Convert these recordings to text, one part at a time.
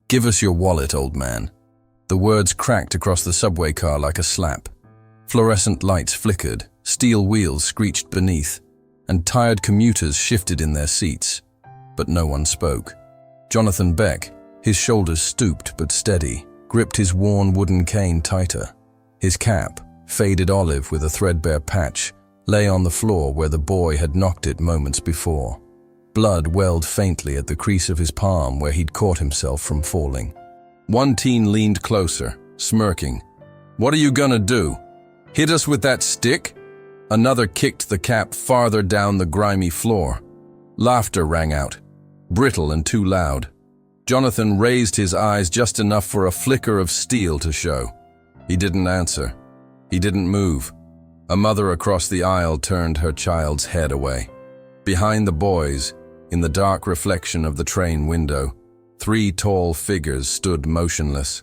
"Give us your wallet, old man." The words cracked across the subway car like a slap. Fluorescent lights flickered, steel wheels screeched beneath, and tired commuters shifted in their seats. But no one spoke. Jonathan Beck, his shoulders stooped but steady, gripped his worn wooden cane tighter. His cap, faded olive with a threadbare patch, lay on the floor where the boy had knocked it moments before. Blood welled faintly at the crease of his palm where he'd caught himself from falling. One teen leaned closer, smirking. "What are you gonna do? Hit us with that stick?" Another kicked the cap farther down the grimy floor. Laughter rang out, brittle and too loud. Jonathan raised his eyes just enough for a flicker of steel to show. He didn't answer. He didn't move. A mother across the aisle turned her child's head away. Behind the boys, in the dark reflection of the train window, 3 tall figures stood motionless,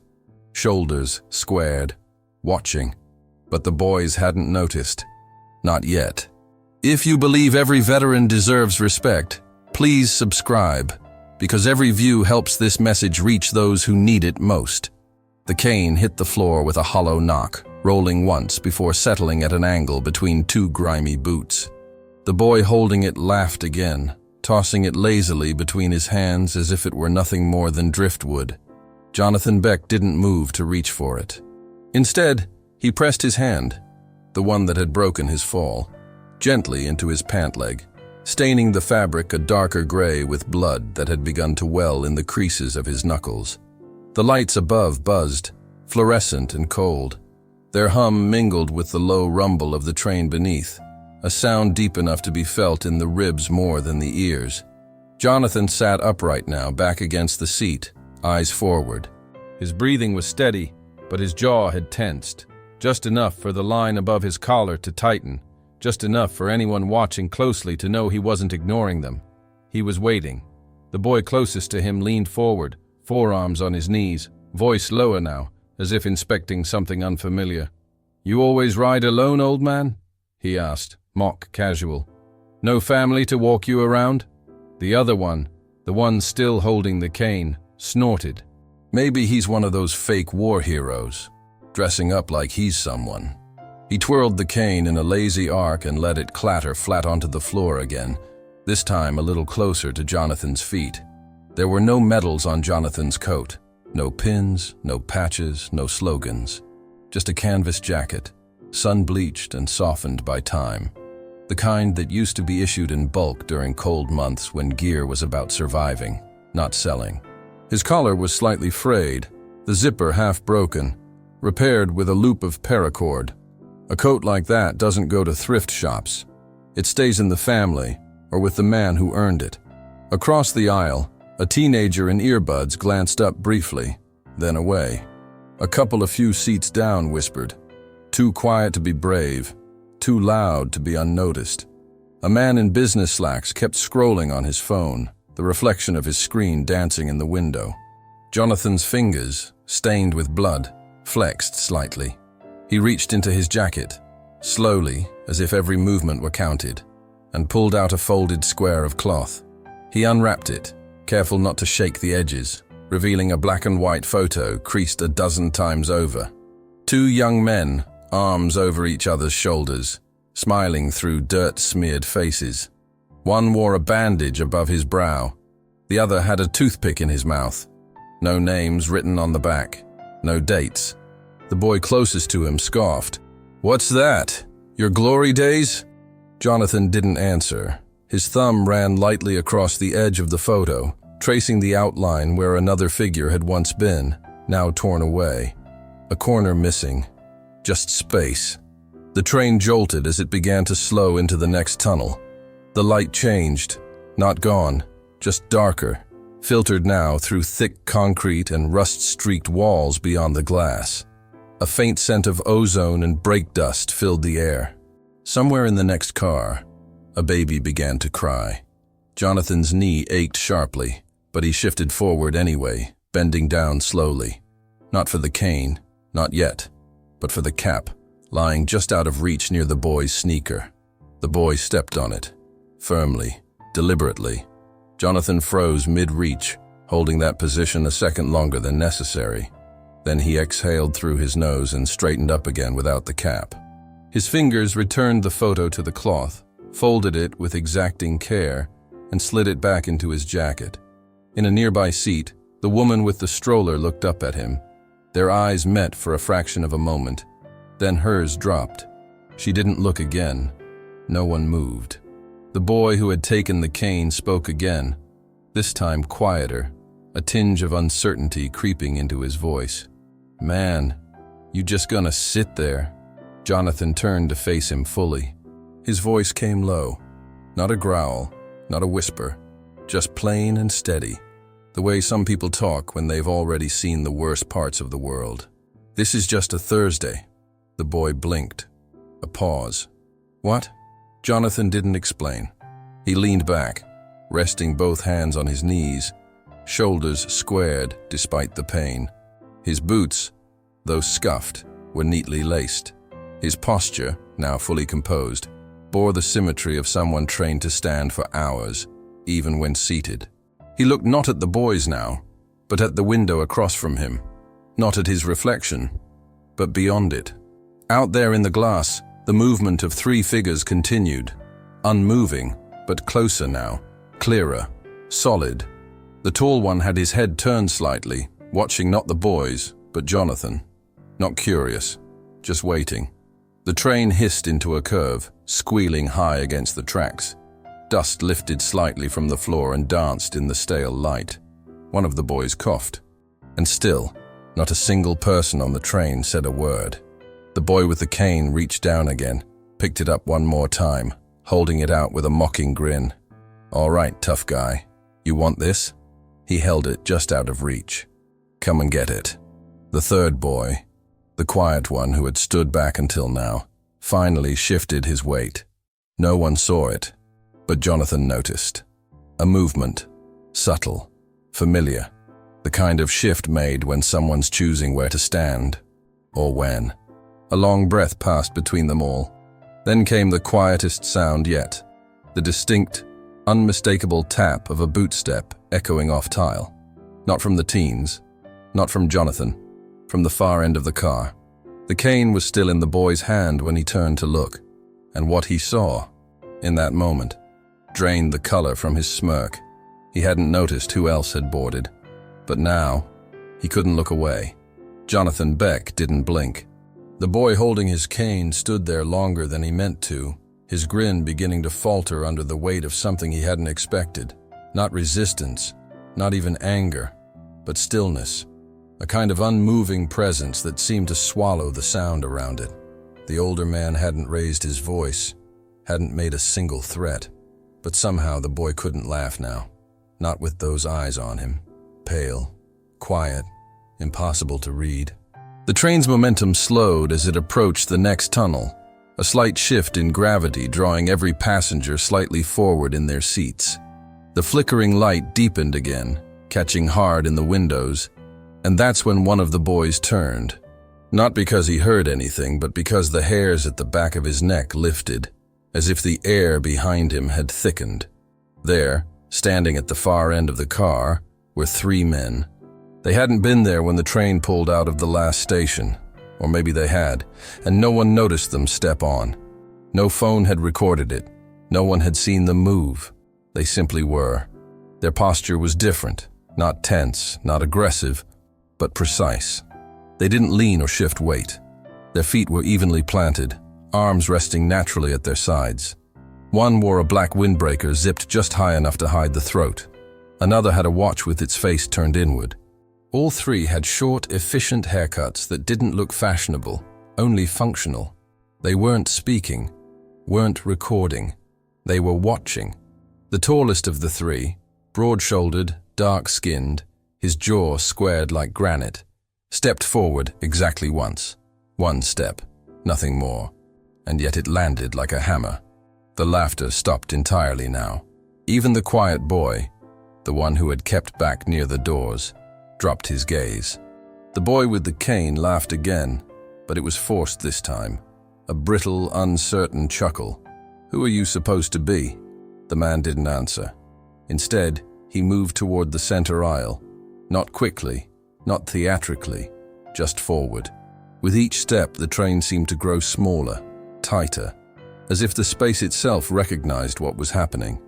shoulders squared, watching. But the boys hadn't noticed. Not yet. If you believe every veteran deserves respect, please subscribe, because every view helps this message reach those who need it most. The cane hit the floor with a hollow knock, rolling once before settling at an angle between 2 grimy boots. The boy holding it laughed again, tossing it lazily between his hands as if it were nothing more than driftwood. Jonathan Beck didn't move to reach for it. Instead, he pressed his hand, the one that had broken his fall, gently into his pant leg, staining the fabric a darker gray with blood that had begun to well in the creases of his knuckles. The lights above buzzed, fluorescent and cold. Their hum mingled with the low rumble of the train beneath, a sound deep enough to be felt in the ribs more than the ears. Jonathan sat upright now, back against the seat, eyes forward. His breathing was steady, but his jaw had tensed, just enough for the line above his collar to tighten, just enough for anyone watching closely to know he wasn't ignoring them. He was waiting. The boy closest to him leaned forward, forearms on his knees, voice lower now, as if inspecting something unfamiliar. "You always ride alone, old man?" he asked, mock casual. "No family to walk you around?" The other one, the one still holding the cane, snorted. Maybe he's one of those fake war heroes, dressing up like he's someone. He twirled the cane in a lazy arc and let it clatter flat onto the floor again, this time a little closer to Jonathan's feet. There were no medals on Jonathan's coat, no pins, no patches, no slogans. Just a canvas jacket, sun-bleached and softened by time. The kind that used to be issued in bulk during cold months when gear was about surviving, not selling. His collar was slightly frayed, the zipper half broken, repaired with a loop of paracord. A coat like that doesn't go to thrift shops. It stays in the family, or with the man who earned it. Across the aisle, a teenager in earbuds glanced up briefly, then away. A couple a few seats down whispered, "Too quiet to be brave, too loud to be unnoticed." A man in business slacks kept scrolling on his phone, the reflection of his screen dancing in the window. Jonathan's fingers, stained with blood, flexed slightly. He reached into his jacket, slowly, as if every movement were counted, and pulled out a folded square of cloth. He unwrapped it, careful not to shake the edges, revealing a black and white photo creased a dozen times over. 2 young men, arms over each other's shoulders, smiling through dirt-smeared faces. One wore a bandage above his brow. The other had a toothpick in his mouth. No names written on the back, no dates. The boy closest to him scoffed. "What's that? Your glory days?" Jonathan didn't answer. His thumb ran lightly across the edge of the photo, tracing the outline where another figure had once been, now torn away. A corner missing. Just space. The train jolted as it began to slow into the next tunnel. The light changed, not gone, just darker, filtered now through thick concrete and rust-streaked walls beyond the glass. A faint scent of ozone and brake dust filled the air. Somewhere in the next car, a baby began to cry. Jonathan's knee ached sharply, but he shifted forward anyway, bending down slowly. Not for the cane, not yet, but for the cap, lying just out of reach near the boy's sneaker. The boy stepped on it, firmly, deliberately. Jonathan froze mid-reach, holding that position a second longer than necessary. Then he exhaled through his nose and straightened up again without the cap. His fingers returned the photo to the cloth, folded it with exacting care, and slid it back into his jacket. In a nearby seat, the woman with the stroller looked up at him. Their eyes met for a fraction of a moment. Then hers dropped. She didn't look again. No one moved. The boy who had taken the cane spoke again, this time quieter, a tinge of uncertainty creeping into his voice. "Man, you just gonna sit there?" Jonathan turned to face him fully. His voice came low. Not a growl, not a whisper, just plain and steady, the way some people talk when they've already seen the worst parts of the world. "This is just a Thursday." The boy blinked. A pause. "What?" Jonathan didn't explain. He leaned back, resting both hands on his knees, shoulders squared despite the pain. His boots, though scuffed, were neatly laced. His posture, now fully composed, bore the symmetry of someone trained to stand for hours, even when seated. He looked not at the boys now, but at the window across from him. Not at his reflection, but beyond it. Out there in the glass, the movement of three figures continued, unmoving, but closer now, clearer, solid. The tall one had his head turned slightly, watching not the boys, but Jonathan. Not curious, just waiting. The train hissed into a curve, squealing high against the tracks. Dust lifted slightly from the floor and danced in the stale light. One of the boys coughed. And still, not a single person on the train said a word. The boy with the cane reached down again, picked it up one more time, holding it out with a mocking grin. "All right, tough guy. You want this?" He held it just out of reach. "Come and get it." The third boy, the quiet one who had stood back until now, finally shifted his weight. No one saw it, but Jonathan noticed. A movement, subtle, familiar, the kind of shift made when someone's choosing where to stand, or when. A long breath passed between them all. Then came the quietest sound yet, the distinct, unmistakable tap of a boot step echoing off tile. Not from the teens, not from Jonathan, from the far end of the car. The cane was still in the boy's hand when he turned to look, and what he saw, in that moment, drained the color from his smirk. He hadn't noticed who else had boarded, but now, he couldn't look away. Jonathan Beck didn't blink. The boy holding his cane stood there longer than he meant to, his grin beginning to falter under the weight of something he hadn't expected. Not resistance, not even anger, but stillness, a kind of unmoving presence that seemed to swallow the sound around it. The older man hadn't raised his voice, hadn't made a single threat, but somehow the boy couldn't laugh now, not with those eyes on him, pale, quiet, impossible to read. The train's momentum slowed as it approached the next tunnel, a slight shift in gravity drawing every passenger slightly forward in their seats. The flickering light deepened again, catching hard in the windows, and that's when one of the boys turned. Not because he heard anything, but because the hairs at the back of his neck lifted, as if the air behind him had thickened. There, standing at the far end of the car, were three men. They hadn't been there when the train pulled out of the last station, or maybe they had, and no one noticed them step on. No phone had recorded it. No one had seen them move. They simply were. Their posture was different, not tense, not aggressive, but precise. They didn't lean or shift weight. Their feet were evenly planted, arms resting naturally at their sides. One wore a black windbreaker zipped just high enough to hide the throat. Another had a watch with its face turned inward. All three had short, efficient haircuts that didn't look fashionable, only functional. They weren't speaking, weren't recording. They were watching. The tallest of the three, broad-shouldered, dark-skinned, his jaw squared like granite, stepped forward exactly once. One step, nothing more. And yet it landed like a hammer. The laughter stopped entirely now. Even the quiet boy, the one who had kept back near the doors, dropped his gaze. The boy with the cane laughed again, but it was forced this time. A brittle, uncertain chuckle. "Who are you supposed to be?" The man didn't answer. Instead, He moved toward the center aisle, not quickly, not theatrically, just forward. With each step, the train seemed to grow smaller, tighter, as if the space itself recognized what was happening.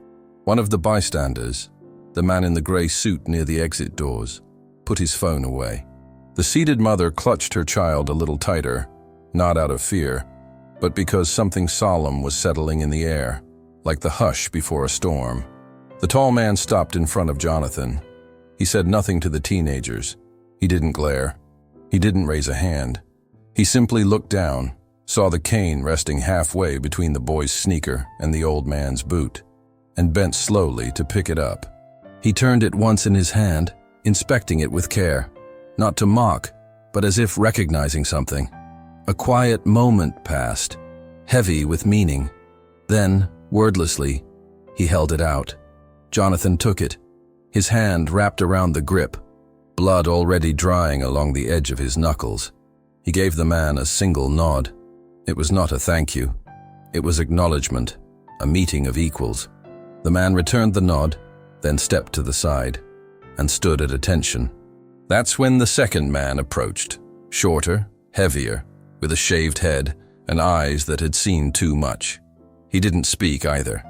One of the bystanders, the man in the gray suit near the exit doors, put his phone away. The seated mother clutched her child a little tighter, not out of fear, but because something solemn was settling in the air, like the hush before a storm. The tall man stopped in front of Jonathan. He said nothing to the teenagers. He didn't glare. He didn't raise a hand. He simply looked down, saw the cane resting halfway between the boy's sneaker and the old man's boot, and bent slowly to pick it up. He turned it once in his hand, inspecting it with care, not to mock, but as if recognizing something. A quiet moment passed, heavy with meaning. Then, wordlessly, he held it out. Jonathan took it, his hand wrapped around the grip, blood already drying along the edge of his knuckles. He gave the man a single nod. It was not a thank you. It was acknowledgement, a meeting of equals. The man returned the nod, then stepped to the side, and stood at attention. That's when the second man approached, shorter, heavier, with a shaved head and eyes that had seen too much. He didn't speak either,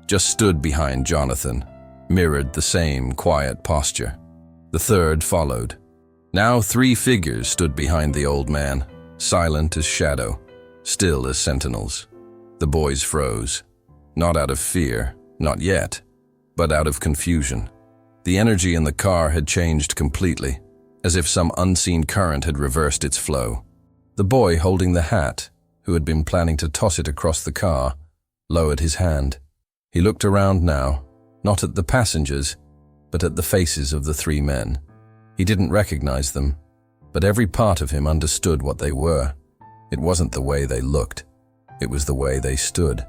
just stood behind Jonathan, mirrored the same quiet posture. The third followed. Now 3 figures stood behind the old man, silent as shadow, still as sentinels. The boys froze, not out of fear, not yet, but out of confusion. The energy in the car had changed completely, as if some unseen current had reversed its flow. The boy holding the hat, who had been planning to toss it across the car, lowered his hand. He looked around now, not at the passengers, but at the faces of the 3 men. He didn't recognize them, but every part of him understood what they were. It wasn't the way they looked. It was the way they stood,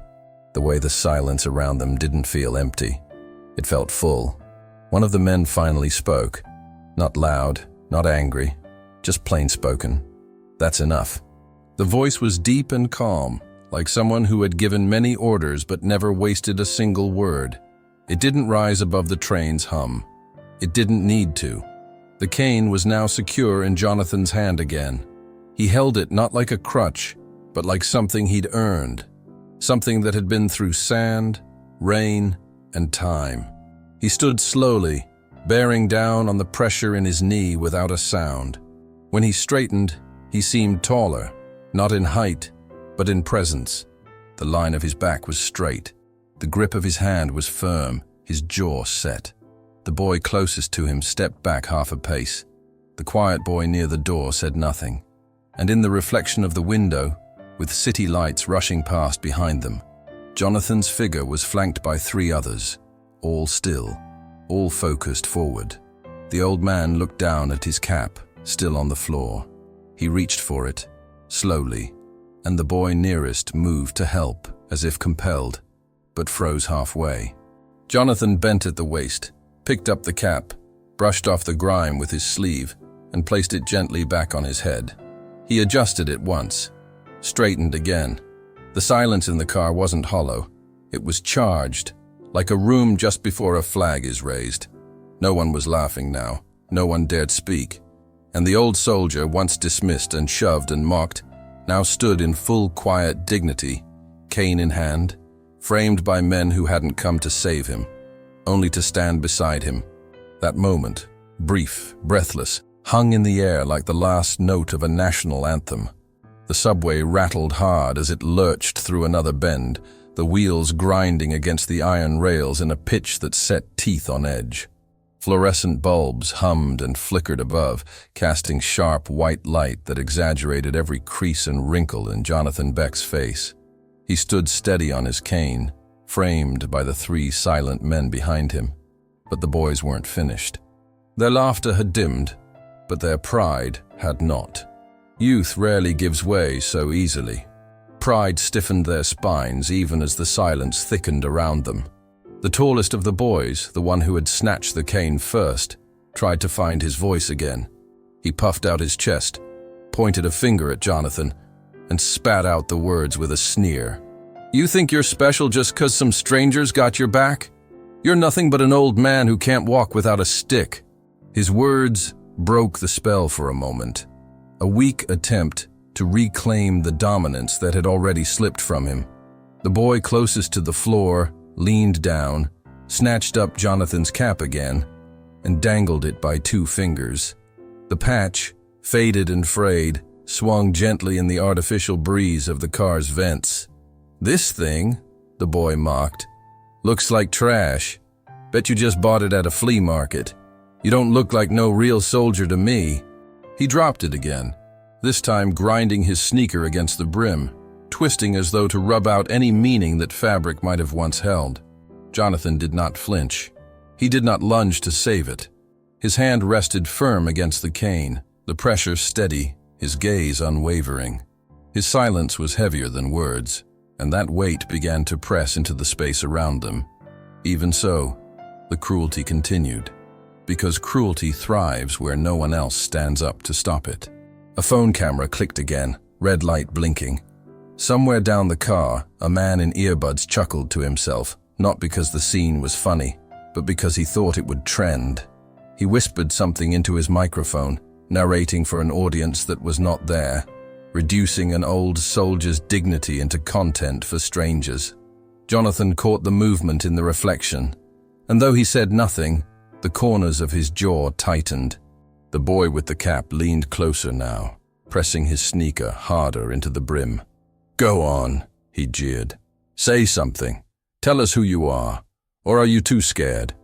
the way the silence around them didn't feel empty. It felt full. One of the men finally spoke, not loud, not angry, just plain spoken. That's enough. The voice was deep and calm, like someone who had given many orders but never wasted a single word. It didn't rise above the train's hum. It didn't need to. The cane was now secure in Jonathan's hand again. He held it not like a crutch, but like something he'd earned, something that had been through sand, rain, and time. He stood slowly, bearing down on the pressure in his knee without a sound. When he straightened, he seemed taller, not in height, but in presence. The line of his back was straight. The grip of his hand was firm, his jaw set. The boy closest to him stepped back half a pace. The quiet boy near the door said nothing. And in the reflection of the window, with city lights rushing past behind them, Jonathan's figure was flanked by 3 others, all still, all focused forward. The old man looked down at his cap, still on the floor. He reached for it, slowly, and the boy nearest moved to help, as if compelled, but froze halfway. Jonathan bent at the waist, picked up the cap, brushed off the grime with his sleeve, and placed it gently back on his head. He adjusted it once, straightened again. The silence in the car wasn't hollow. It was charged, like a room just before a flag is raised. No one was laughing now. No one dared speak. And the old soldier, once dismissed and shoved and mocked, now stood in full quiet dignity, cane in hand, framed by men who hadn't come to save him, only to stand beside him. That moment, brief, breathless, hung in the air like the last note of a national anthem. The subway rattled hard as it lurched through another bend, the wheels grinding against the iron rails in a pitch that set teeth on edge. Fluorescent bulbs hummed and flickered above, casting sharp white light that exaggerated every crease and wrinkle in Jonathan Beck's face. He stood steady on his cane, framed by the 3 silent men behind him. But the boys weren't finished. Their laughter had dimmed, but their pride had not. Youth rarely gives way so easily. Pride stiffened their spines even as the silence thickened around them. The tallest of the boys, the one who had snatched the cane first, tried to find his voice again. He puffed out his chest, pointed a finger at Jonathan, and spat out the words with a sneer. "You think you're special just 'cause some strangers got your back? You're nothing but an old man who can't walk without a stick." His words broke the spell for a moment, a weak attempt to reclaim the dominance that had already slipped from him. The boy closest to the floor leaned down, snatched up Jonathan's cap again, and dangled it by 2 fingers. The patch, faded and frayed, swung gently in the artificial breeze of the car's vents. "This thing," the boy mocked, "looks like trash. Bet you just bought it at a flea market. You don't look like no real soldier to me." He dropped it again, this time grinding his sneaker against the brim, twisting as though to rub out any meaning that fabric might have once held. Jonathan did not flinch. He did not lunge to save it. His hand rested firm against the cane, the pressure steady, his gaze unwavering. His silence was heavier than words, and that weight began to press into the space around them. Even so, the cruelty continued, because cruelty thrives where no one else stands up to stop it. A phone camera clicked again, red light blinking. Somewhere down the car, a man in earbuds chuckled to himself, not because the scene was funny, but because he thought it would trend. He whispered something into his microphone, narrating for an audience that was not there, reducing an old soldier's dignity into content for strangers. Jonathan caught the movement in the reflection, and though he said nothing, the corners of his jaw tightened. The boy with the cap leaned closer now, pressing his sneaker harder into the brim. "Go on," he jeered. "Say something. Tell us who you are. Or are you too scared?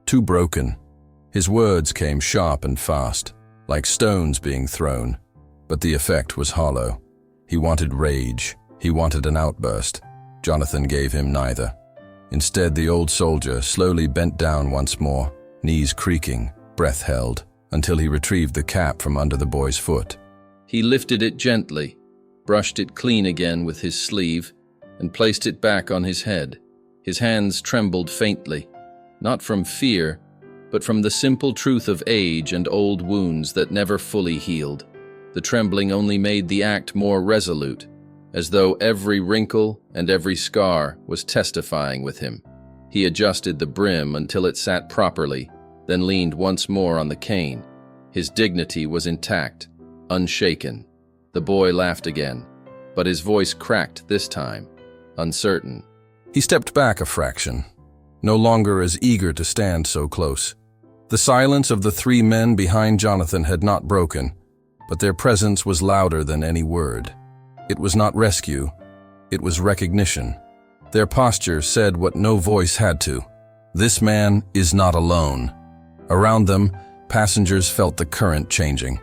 Too broken?" His words came sharp and fast, like stones being thrown, but the effect was hollow. He wanted rage. He wanted an outburst. Jonathan gave him neither. Instead, the old soldier slowly bent down once more, knees creaking, breath held, until he retrieved the cap from under the boy's foot. He lifted it gently, brushed it clean again with his sleeve, and placed it back on his head. His hands trembled faintly, not from fear, but from the simple truth of age and old wounds that never fully healed. The trembling only made the act more resolute, as though every wrinkle and every scar was testifying with him. He adjusted the brim until it sat properly, then leaned once more on the cane. His dignity was intact, unshaken. The boy laughed again, but his voice cracked this time, uncertain. He stepped back a fraction, no longer as eager to stand so close. The silence of the 3 men behind Jonathan had not broken, but their presence was louder than any word. It was not rescue, it was recognition. Their posture said what no voice had to. This man is not alone. Around them, passengers felt the current changing.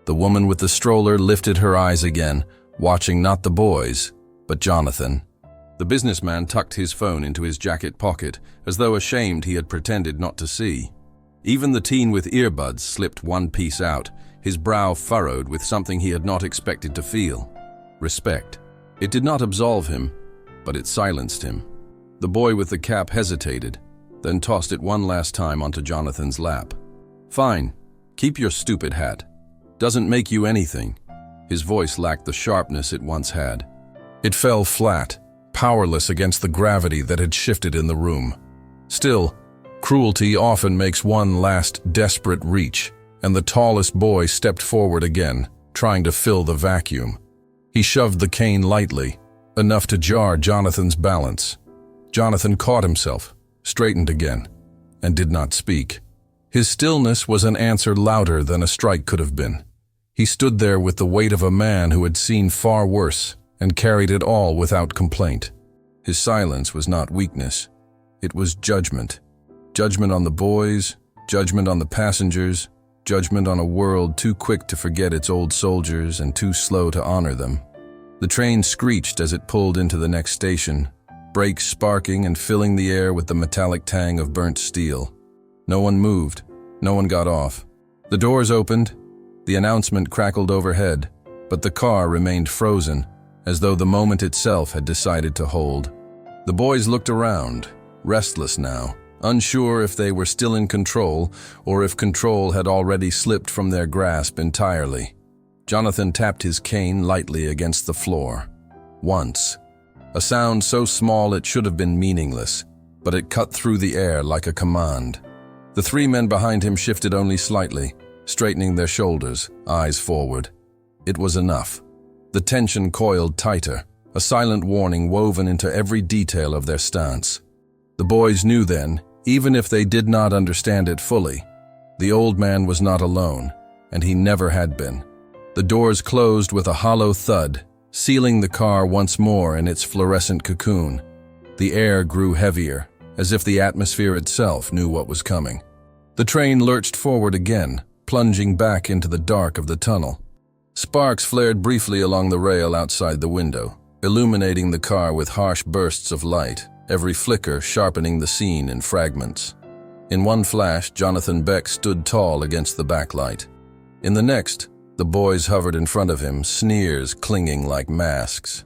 The woman with the stroller lifted her eyes again, watching not the boys, but Jonathan. The businessman tucked his phone into his jacket pocket, as though ashamed he had pretended not to see. Even the teen with earbuds slipped one piece out, his brow furrowed with something he had not expected to feel. Respect. It did not absolve him, but it silenced him. The boy with the cap hesitated, then tossed it one last time onto Jonathan's lap. "Fine, keep your stupid hat. Doesn't make you anything." His voice lacked the sharpness it once had. It fell flat, powerless against the gravity that had shifted in the room. Still, cruelty often makes one last desperate reach, and the tallest boy stepped forward again, trying to fill the vacuum. He shoved the cane lightly, enough to jar Jonathan's balance. Jonathan caught himself, straightened again, and did not speak. His stillness was an answer louder than a strike could have been. He stood there with the weight of a man who had seen far worse and carried it all without complaint. His silence was not weakness. It was judgment. Judgment on the boys, judgment on the passengers, judgment on a world too quick to forget its old soldiers and too slow to honor them. The train screeched as it pulled into the next station, brakes sparking and filling the air with the metallic tang of burnt steel. No one moved. No one got off. The doors opened. The announcement crackled overhead, but the car remained frozen, as though the moment itself had decided to hold. The boys looked around, restless now, unsure if they were still in control or if control had already slipped from their grasp entirely. Jonathan tapped his cane lightly against the floor. Once. A sound so small it should have been meaningless, but it cut through the air like a command. The three men behind him shifted only slightly, straightening their shoulders, eyes forward. It was enough. The tension coiled tighter, a silent warning woven into every detail of their stance. The boys knew then, even if they did not understand it fully, the old man was not alone, and he never had been. The doors closed with a hollow thud, sealing the car once more in its fluorescent cocoon. The air grew heavier, as if the atmosphere itself knew what was coming. The train lurched forward again, plunging back into the dark of the tunnel. Sparks flared briefly along the rail outside the window, illuminating the car with harsh bursts of light, every flicker sharpening the scene in fragments. In one flash, Jonathan Beck stood tall against the backlight. In the next, the boys hovered in front of him, sneers clinging like masks.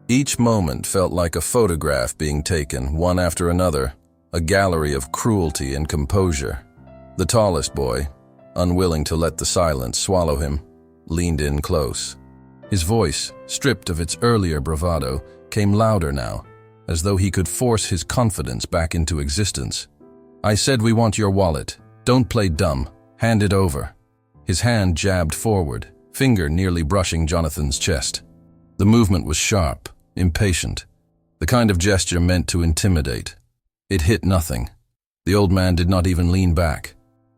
Each moment felt like a photograph being taken, one after another, a gallery of cruelty and composure. The tallest boy, unwilling to let the silence swallow him, leaned in close. His voice, stripped of its earlier bravado, came louder now, as though he could force his confidence back into existence. "I said we want your wallet. Don't play dumb. Hand it over." His hand jabbed forward, finger nearly brushing Jonathan's chest. The movement was sharp, impatient, the kind of gesture meant to intimidate. It hit nothing. The old man did not even lean back.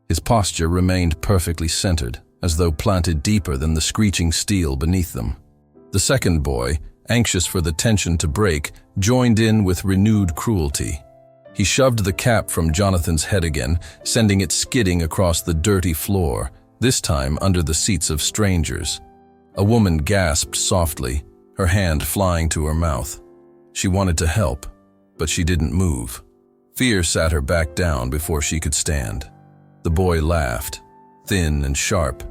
His posture remained perfectly centered, as though planted deeper than the screeching steel beneath them. The second boy, anxious for the tension to break, joined in with renewed cruelty. He shoved the cap from Jonathan's head again, sending it skidding across the dirty floor, this time under the seats of strangers. A woman gasped softly, her hand flying to her mouth. She wanted to help, but she didn't move. Fear sat her back down before she could stand. The boy laughed, thin and sharp,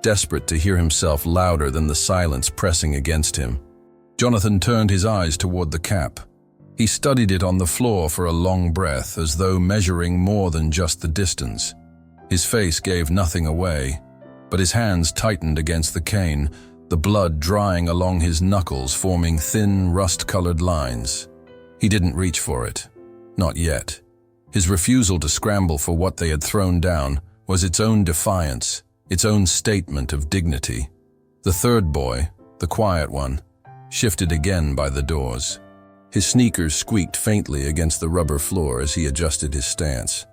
desperate to hear himself louder than the silence pressing against him. Jonathan turned his eyes toward the cap. He studied it on the floor for a long breath, as though measuring more than just the distance. His face gave nothing away, but his hands tightened against the cane, the blood drying along his knuckles, forming thin, rust-colored lines. He didn't reach for it. Not yet. His refusal to scramble for what they had thrown down was its own defiance, its own statement of dignity. The third boy, the quiet one, shifted again by the doors. His sneakers squeaked faintly against the rubber floor as he adjusted his stance.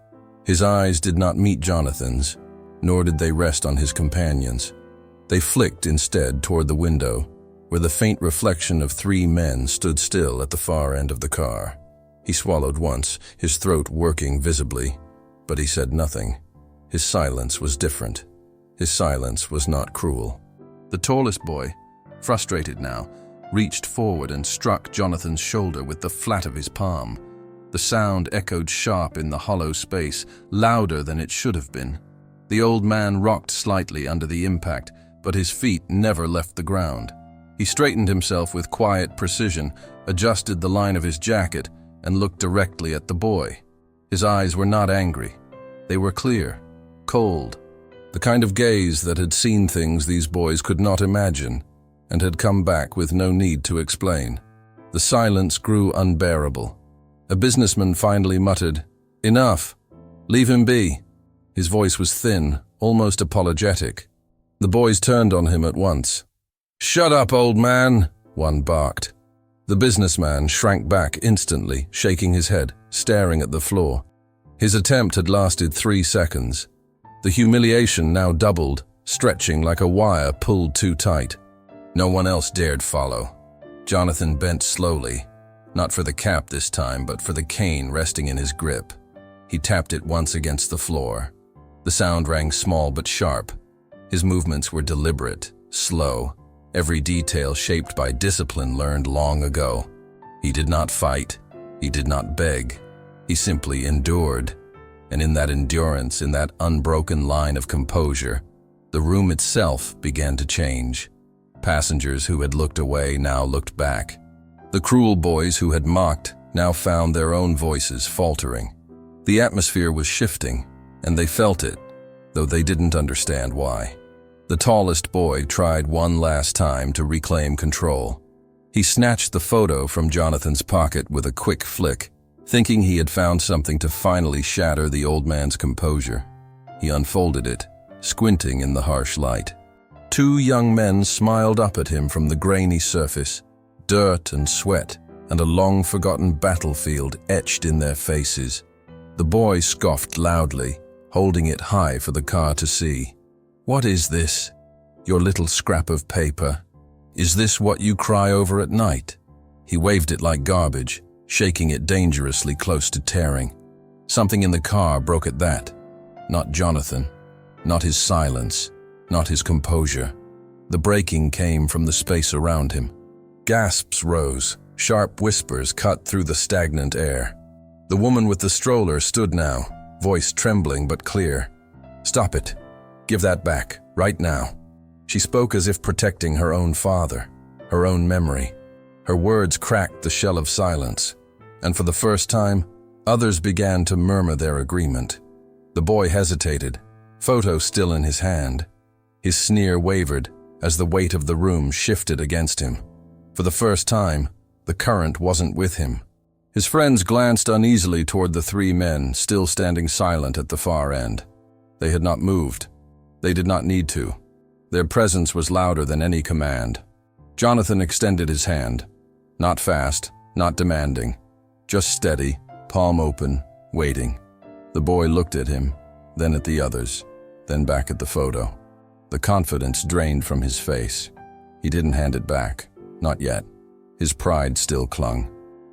His eyes did not meet Jonathan's, nor did they rest on his companion's. They flicked instead toward the window, where the faint reflection of three men stood still at the far end of the car. He swallowed once, his throat working visibly, but he said nothing. His silence was different. His silence was not cruel. The tallest boy, frustrated now, reached forward and struck Jonathan's shoulder with the flat of his palm. The sound echoed sharp in the hollow space, louder than it should have been. The old man rocked slightly under the impact, but his feet never left the ground. He straightened himself with quiet precision, adjusted the line of his jacket, and looked directly at the boy. His eyes were not angry. They were clear, cold, the kind of gaze that had seen things these boys could not imagine, and had come back with no need to explain. The silence grew unbearable. A businessman finally muttered, "Enough. Leave him be." His voice was thin, almost apologetic. The boys turned on him at once. "Shut up, old man," one barked. The businessman shrank back instantly, shaking his head, staring at the floor. His attempt had lasted 3 seconds. The humiliation now doubled, stretching like a wire pulled too tight. No one else dared follow. Jonathan bent slowly, not for the cap this time, but for the cane resting in his grip. He tapped it once against the floor. The sound rang small but sharp. His movements were deliberate, slow, every detail shaped by discipline learned long ago. He did not fight. He did not beg. He simply endured. And in that endurance, in that unbroken line of composure, the room itself began to change. Passengers who had looked away now looked back. The cruel boys who had mocked now found their own voices faltering. The atmosphere was shifting, and they felt it, though they didn't understand why. The tallest boy tried one last time to reclaim control. He snatched the photo from Jonathan's pocket with a quick flick, thinking he had found something to finally shatter the old man's composure. He unfolded it, squinting in the harsh light. Two young men smiled up at him from the grainy surface, dirt and sweat, and a long-forgotten battlefield etched in their faces. The boy scoffed loudly, holding it high for the car to see. "What is this? Your little scrap of paper? Is this what you cry over at night?" He waved it like garbage, shaking it dangerously close to tearing. Something in the car broke at that. Not Jonathan, not his silence, not his composure. The breaking came from the space around him. Gasps rose, sharp whispers cut through the stagnant air. The woman with the stroller stood now, voice trembling but clear. "Stop it. Give that back, right now." She spoke as if protecting her own father, her own memory. Her words cracked the shell of silence, and for the first time, others began to murmur their agreement. The boy hesitated, photo still in his hand. His sneer wavered as the weight of the room shifted against him. For the first time, the current wasn't with him. His friends glanced uneasily toward the three men still standing silent at the far end. They had not moved. They did not need to. Their presence was louder than any command. Jonathan extended his hand. Not fast, not demanding. Just steady, palm open, waiting. The boy looked at him, then at the others, then back at the photo. The confidence drained from his face. He didn't hand it back. Not yet. His pride still clung.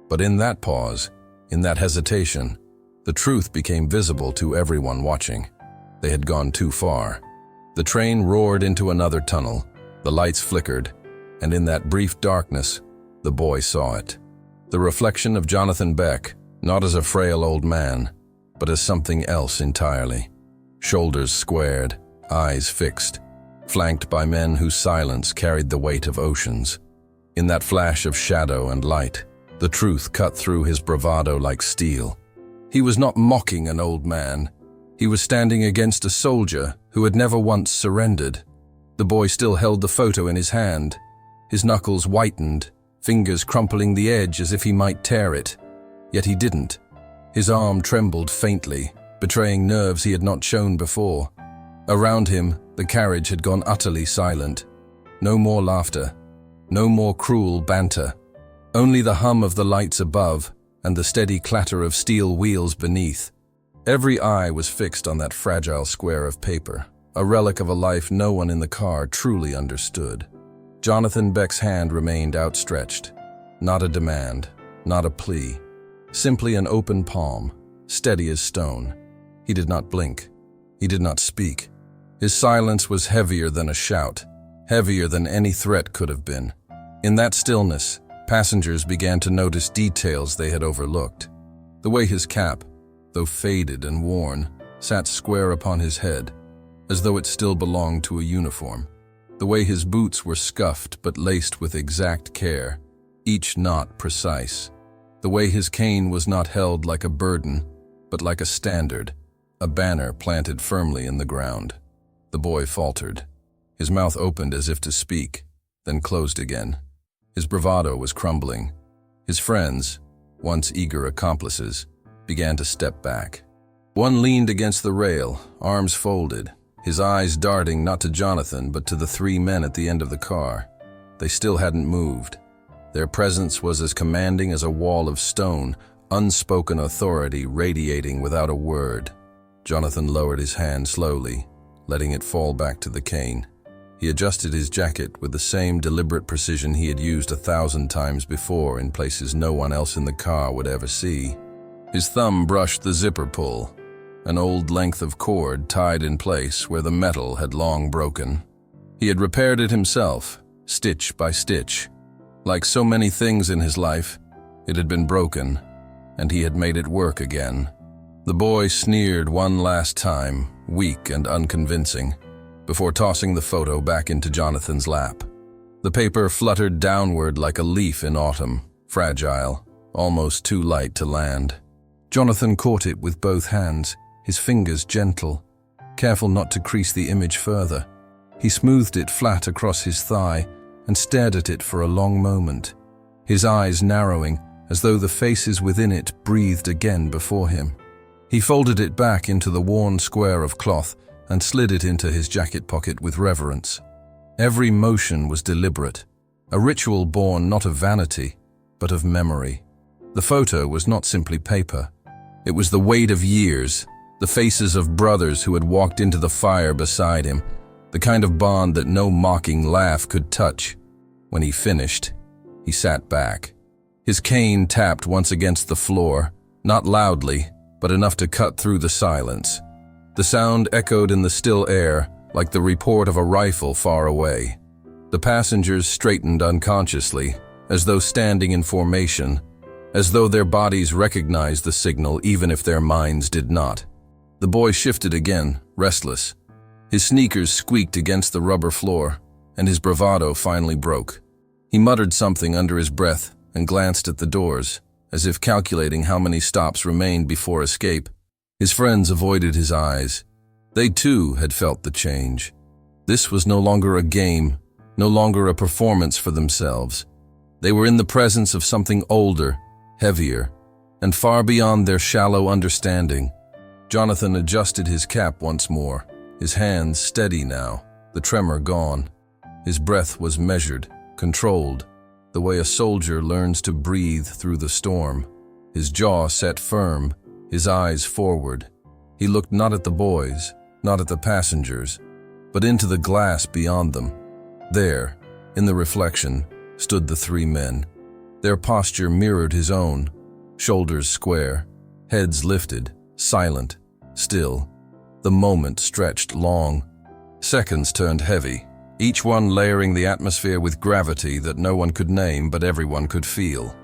But in that pause, in that hesitation, the truth became visible to everyone watching. They had gone too far. The train roared into another tunnel. The lights flickered, and in that brief darkness, the boy saw it. The reflection of Jonathan Beck, not as a frail old man, but as something else entirely. Shoulders squared, eyes fixed, flanked by men whose silence carried the weight of oceans. In that flash of shadow and light, the truth cut through his bravado like steel. He was not mocking an old man. He was standing against a soldier who had never once surrendered. The boy still held the photo in his hand, his knuckles whitened, fingers crumpling the edge as if he might tear it. Yet he didn't. His arm trembled faintly, betraying nerves he had not shown before. Around him, the carriage had gone utterly silent. No more laughter. No more cruel banter. Only the hum of the lights above and the steady clatter of steel wheels beneath. Every eye was fixed on that fragile square of paper, a relic of a life no one in the car truly understood. Jonathan Beck's hand remained outstretched. Not a demand, not a plea. Simply an open palm, steady as stone. He did not blink. He did not speak. His silence was heavier than a shout, heavier than any threat could have been. In that stillness, passengers began to notice details they had overlooked. The way his cap, though faded and worn, sat square upon his head, as though it still belonged to a uniform. The way his boots were scuffed but laced with exact care, each knot precise. The way his cane was not held like a burden, but like a standard, a banner planted firmly in the ground. The boy faltered. His mouth opened as if to speak, then closed again. His bravado was crumbling. His friends, once eager accomplices, began to step back. One leaned against the rail, arms folded, his eyes darting not to Jonathan but to the three men at the end of the car. They still hadn't moved. Their presence was as commanding as a wall of stone, unspoken authority radiating without a word. Jonathan lowered his hand slowly, letting it fall back to the cane. He adjusted his jacket with the same deliberate precision he had used 1,000 times before in places no one else in the car would ever see. His thumb brushed the zipper pull, an old length of cord tied in place where the metal had long broken. He had repaired it himself, stitch by stitch. Like so many things in his life, it had been broken, and he had made it work again. The boy sneered one last time, weak and unconvincing, before tossing the photo back into Jonathan's lap. The paper fluttered downward like a leaf in autumn, fragile, almost too light to land. Jonathan caught it with both hands, his fingers gentle, careful not to crease the image further. He smoothed it flat across his thigh and stared at it for a long moment, his eyes narrowing as though the faces within it breathed again before him. He folded it back into the worn square of cloth and slid it into his jacket pocket with reverence. Every motion was deliberate, a ritual born not of vanity, but of memory. The photo was not simply paper. It was the weight of years, the faces of brothers who had walked into the fire beside him, the kind of bond that no mocking laugh could touch. When he finished, he sat back. His cane tapped once against the floor, not loudly, but enough to cut through the silence. The sound echoed in the still air, like the report of a rifle far away. The passengers straightened unconsciously, as though standing in formation, as though their bodies recognized the signal even if their minds did not. The boy shifted again, restless. His sneakers squeaked against the rubber floor, and his bravado finally broke. He muttered something under his breath and glanced at the doors, as if calculating how many stops remained before escape. His friends avoided his eyes. They too had felt the change. This was no longer a game, no longer a performance for themselves. They were in the presence of something older, heavier, and far beyond their shallow understanding. Jonathan adjusted his cap once more, his hands steady now, the tremor gone. His breath was measured, controlled, the way a soldier learns to breathe through the storm. His jaw set firm, his eyes forward. He looked not at the boys, not at the passengers, but into the glass beyond them. There, in the reflection, stood the three men. Their posture mirrored his own, shoulders square, heads lifted, silent, still. The moment stretched long. Seconds turned heavy, each one layering the atmosphere with gravity that no one could name but everyone could feel.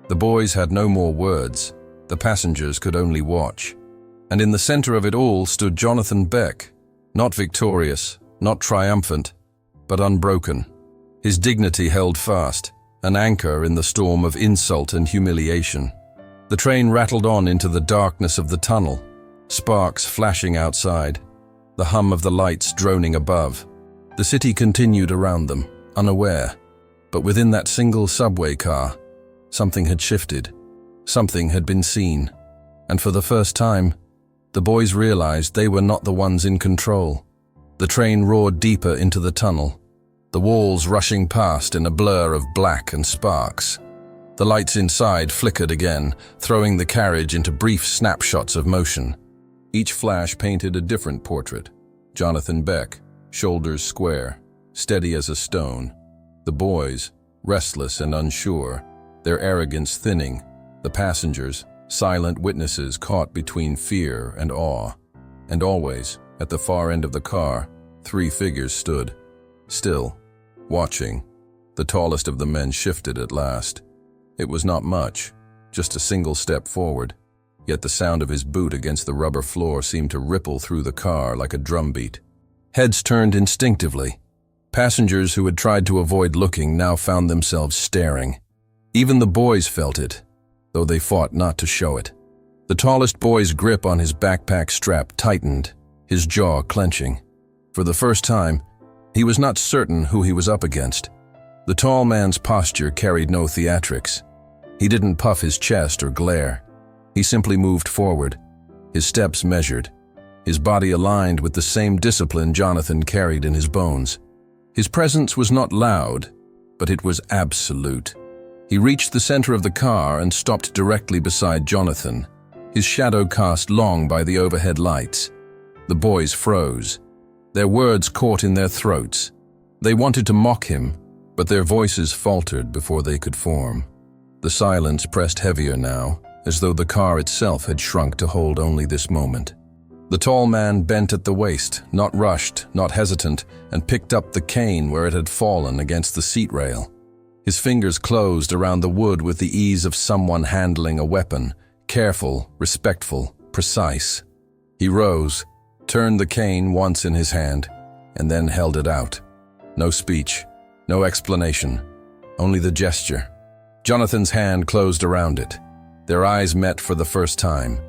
The boys had no more words, the passengers could only watch. And in the center of it all stood Jonathan Beck, not victorious, not triumphant, but unbroken. His dignity held fast, an anchor in the storm of insult and humiliation. The train rattled on into the darkness of the tunnel, sparks flashing outside, the hum of the lights droning above. The city continued around them, unaware, but within that single subway car, something had shifted, something had been seen, and for the first time, the boys realized they were not the ones in control. The train roared deeper into the tunnel, the walls rushing past in a blur of black and sparks. The lights inside flickered again, throwing the carriage into brief snapshots of motion. Each flash painted a different portrait. Jonathan Beck, shoulders square, steady as a stone. The boys, restless and unsure, their arrogance thinning. The passengers, silent witnesses caught between fear and awe. And always, at the far end of the car, three figures stood, still, watching. The tallest of the men shifted at last. It was not much, just a single step forward, yet the sound of his boot against the rubber floor seemed to ripple through the car like a drumbeat. Heads turned instinctively. Passengers who had tried to avoid looking now found themselves staring. Even the boys felt it, though they fought not to show it. The tallest boy's grip on his backpack strap tightened, his jaw clenching. For the first time, he was not certain who he was up against. The tall man's posture carried no theatrics. He didn't puff his chest or glare. He simply moved forward, his steps measured, his body aligned with the same discipline Jonathan carried in his bones. His presence was not loud, but it was absolute. He reached the center of the car and stopped directly beside Jonathan, his shadow cast long by the overhead lights. The boys froze. Their words caught in their throats. They wanted to mock him, but their voices faltered before they could form. The silence pressed heavier now, as though the car itself had shrunk to hold only this moment. The tall man bent at the waist, not rushed, not hesitant, and picked up the cane where it had fallen against the seat rail. His fingers closed around the wood with the ease of someone handling a weapon, careful, respectful, precise. He rose, turned the cane once in his hand, and then held it out. No speech, no explanation, only the gesture. Jonathan's hand closed around it. Their eyes met for the first time.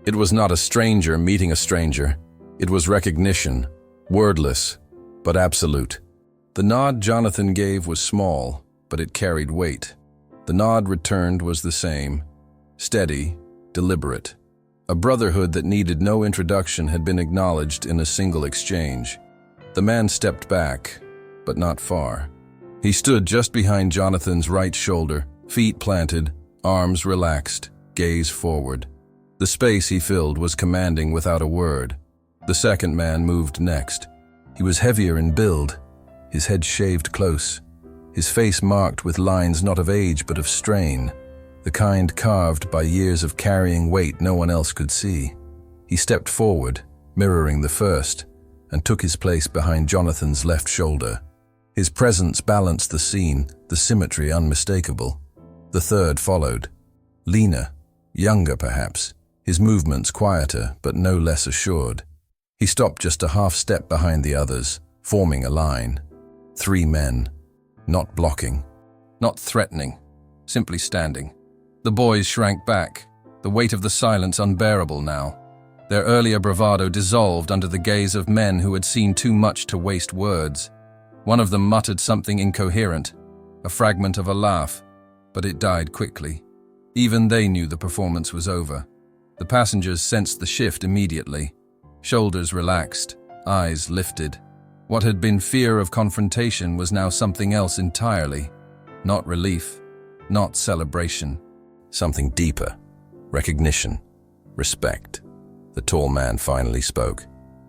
It was not a stranger meeting a stranger. It was recognition, wordless, but absolute. The nod Jonathan gave was small, but it carried weight. The nod returned was the same, steady, deliberate. A brotherhood that needed no introduction had been acknowledged in a single exchange. The man stepped back, but not far. He stood just behind Jonathan's right shoulder, feet planted, arms relaxed, gaze forward. The space he filled was commanding without a word. The second man moved next. He was heavier in build, his head shaved close, his face marked with lines not of age but of strain, the kind carved by years of carrying weight no one else could see. He stepped forward, mirroring the first, and took his place behind Jonathan's left shoulder. His presence balanced the scene, the symmetry unmistakable. The third followed. Leaner, younger perhaps, his movements quieter but no less assured. He stopped just a half step behind the others, forming a line. 3 men, not blocking, not threatening, simply standing. The boys shrank back, the weight of the silence unbearable now. Their earlier bravado dissolved under the gaze of men who had seen too much to waste words. One of them muttered something incoherent, a fragment of a laugh, but it died quickly. Even they knew the performance was over. The passengers sensed the shift immediately. Shoulders relaxed, eyes lifted. What had been fear of confrontation was now something else entirely. Not relief, not celebration. Something deeper. Recognition. Respect. The tall man finally spoke.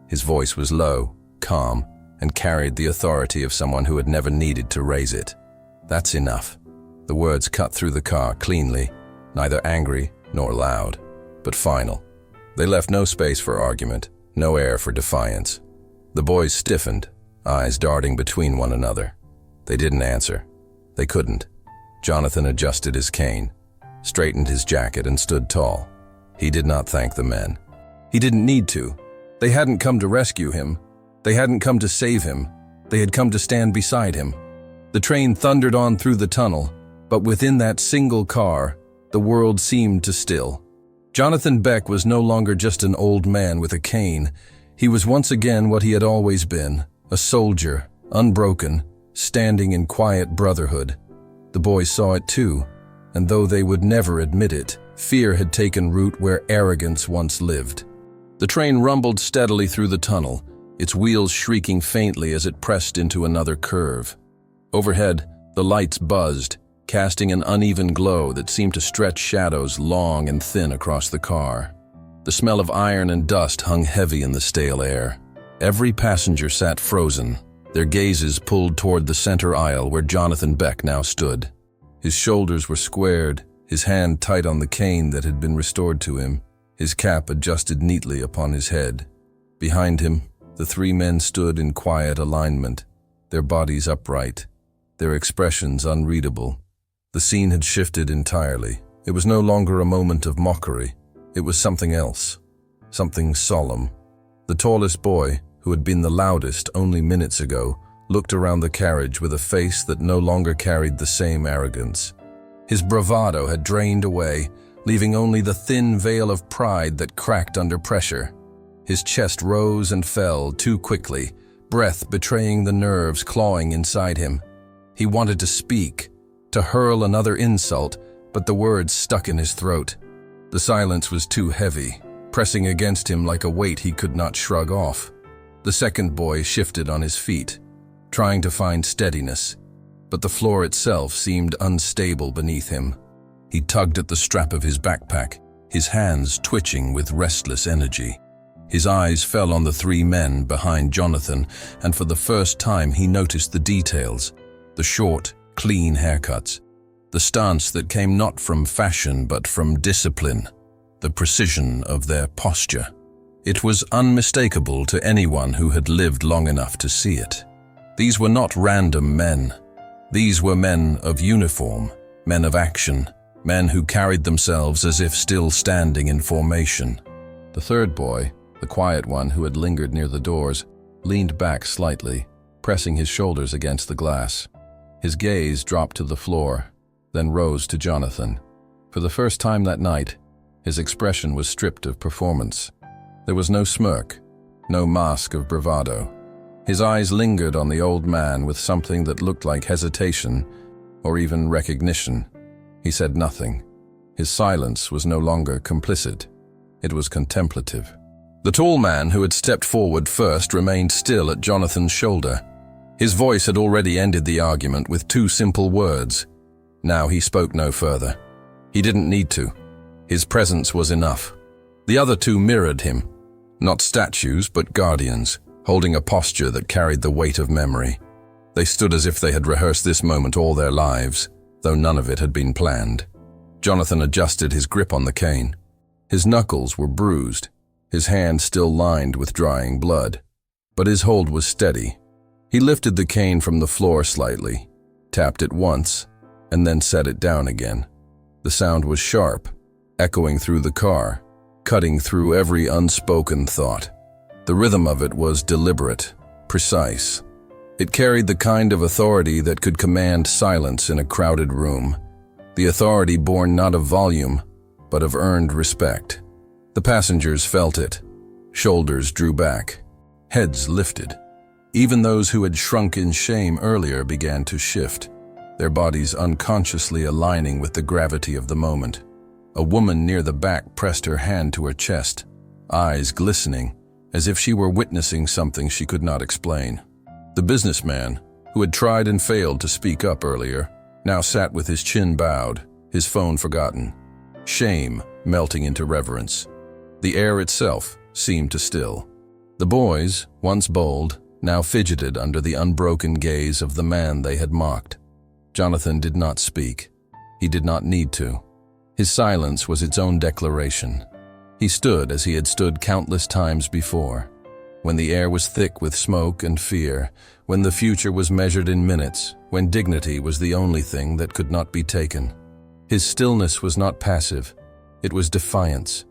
His voice was low, calm, and carried the authority of someone who had never needed to raise it. That's enough. The words cut through the car cleanly, neither angry nor loud, but final. They left no space for argument, no air for defiance. The boys stiffened, eyes darting between one another. They didn't answer. They couldn't. Jonathan adjusted his cane, straightened his jacket, and stood tall. He did not thank the men. He didn't need to. They hadn't come to rescue him. They hadn't come to save him. They had come to stand beside him. The train thundered on through the tunnel, but within that single car, the world seemed to still. Jonathan Beck was no longer just an old man with a cane. He was once again what he had always been, a soldier, unbroken, standing in quiet brotherhood. The boys saw it too, and though they would never admit it, fear had taken root where arrogance once lived. The train rumbled steadily through the tunnel, its wheels shrieking faintly as it pressed into another curve. Overhead, the lights buzzed, casting an uneven glow that seemed to stretch shadows long and thin across the car. The smell of iron and dust hung heavy in the stale air. Every passenger sat frozen, their gazes pulled toward the center aisle where Jonathan Beck now stood. His shoulders were squared, his hand tight on the cane that had been restored to him, his cap adjusted neatly upon his head. Behind him, the 3 men stood in quiet alignment, their bodies upright, their expressions unreadable. The scene had shifted entirely. It was no longer a moment of mockery. It was something else, something solemn. The tallest boy, who had been the loudest only minutes ago, looked around the carriage with a face that no longer carried the same arrogance. His bravado had drained away, leaving only the thin veil of pride that cracked under pressure. His chest rose and fell too quickly, breath betraying the nerves clawing inside him. He wanted to speak, to hurl another insult, but the words stuck in his throat. The silence was too heavy, pressing against him like a weight he could not shrug off. The second boy shifted on his feet, trying to find steadiness, but the floor itself seemed unstable beneath him. He tugged at the strap of his backpack, his hands twitching with restless energy. His eyes fell on the 3 men behind Jonathan, and for the first time he noticed the details, the short, clean haircuts, the stance that came not from fashion but from discipline, the precision of their posture. It was unmistakable to anyone who had lived long enough to see it. These were not random men. These were men of uniform, men of action, men who carried themselves as if still standing in formation. The third boy, the quiet one who had lingered near the doors, leaned back slightly, pressing his shoulders against the glass. His gaze dropped to the floor, then rose to Jonathan. For the first time that night, his expression was stripped of performance. There was no smirk, no mask of bravado. His eyes lingered on the old man with something that looked like hesitation or even recognition. He said nothing. His silence was no longer complicit. It was contemplative. The tall man who had stepped forward first remained still at Jonathan's shoulder. His voice had already ended the argument with 2 simple words. Now he spoke no further. He didn't need to. His presence was enough. The other 2 mirrored him. Not statues, but guardians, holding a posture that carried the weight of memory. They stood as if they had rehearsed this moment all their lives, though none of it had been planned. Jonathan adjusted his grip on the cane. His knuckles were bruised, his hand still lined with drying blood, but his hold was steady. He lifted the cane from the floor slightly, tapped it once, and then set it down again. The sound was sharp, echoing through the car, cutting through every unspoken thought. The rhythm of it was deliberate, precise. It carried the kind of authority that could command silence in a crowded room. The authority born not of volume, but of earned respect. The passengers felt it. Shoulders drew back. Heads lifted. Even those who had shrunk in shame earlier began to shift, their bodies unconsciously aligning with the gravity of the moment. A woman near the back pressed her hand to her chest, eyes glistening, as if she were witnessing something she could not explain. The businessman, who had tried and failed to speak up earlier, now sat with his chin bowed, his phone forgotten. Shame melting into reverence. The air itself seemed to still. The boys, once bold, now fidgeted under the unbroken gaze of the man they had mocked. Jonathan did not speak. He did not need to. His silence was its own declaration. He stood as he had stood countless times before, when the air was thick with smoke and fear, when the future was measured in minutes, when dignity was the only thing that could not be taken. His stillness was not passive. It was defiance.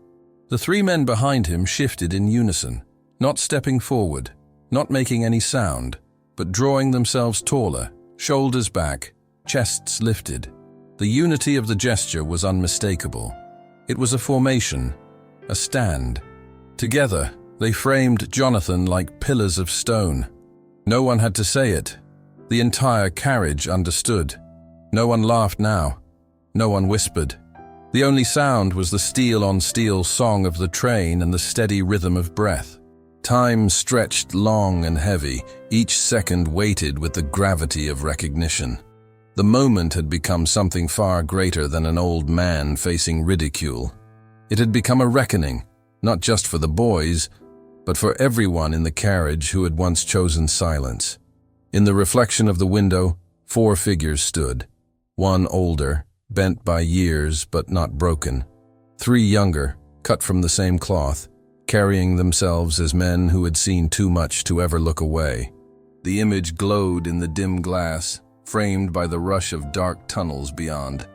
The 3 men behind him shifted in unison, not stepping forward, not making any sound, but drawing themselves taller, shoulders back, chests lifted. The unity of the gesture was unmistakable. It was a formation, a stand. Together, they framed Jonathan like pillars of stone. No one had to say it. The entire carriage understood. No one laughed now. No one whispered. The only sound was the steel-on-steel song of the train and the steady rhythm of breath. Time stretched long and heavy, each second weighted with the gravity of recognition. The moment had become something far greater than an old man facing ridicule. It had become a reckoning, not just for the boys, but for everyone in the carriage who had once chosen silence. In the reflection of the window, 4 figures stood. 1 older, bent by years but not broken. 3 younger, cut from the same cloth, carrying themselves as men who had seen too much to ever look away. The image glowed in the dim glass, framed by the rush of dark tunnels beyond.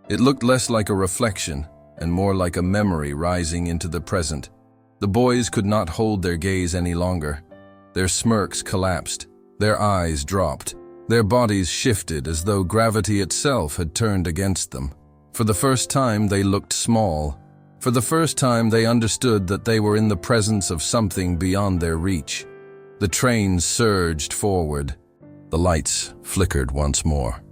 It looked less like a reflection and more like a memory rising into the present. The boys could not hold their gaze any longer. Their smirks collapsed, their eyes dropped, their bodies shifted as though gravity itself had turned against them. For the first time they looked small. For the first time they understood that they were in the presence of something beyond their reach. The train surged forward. The lights flickered once more,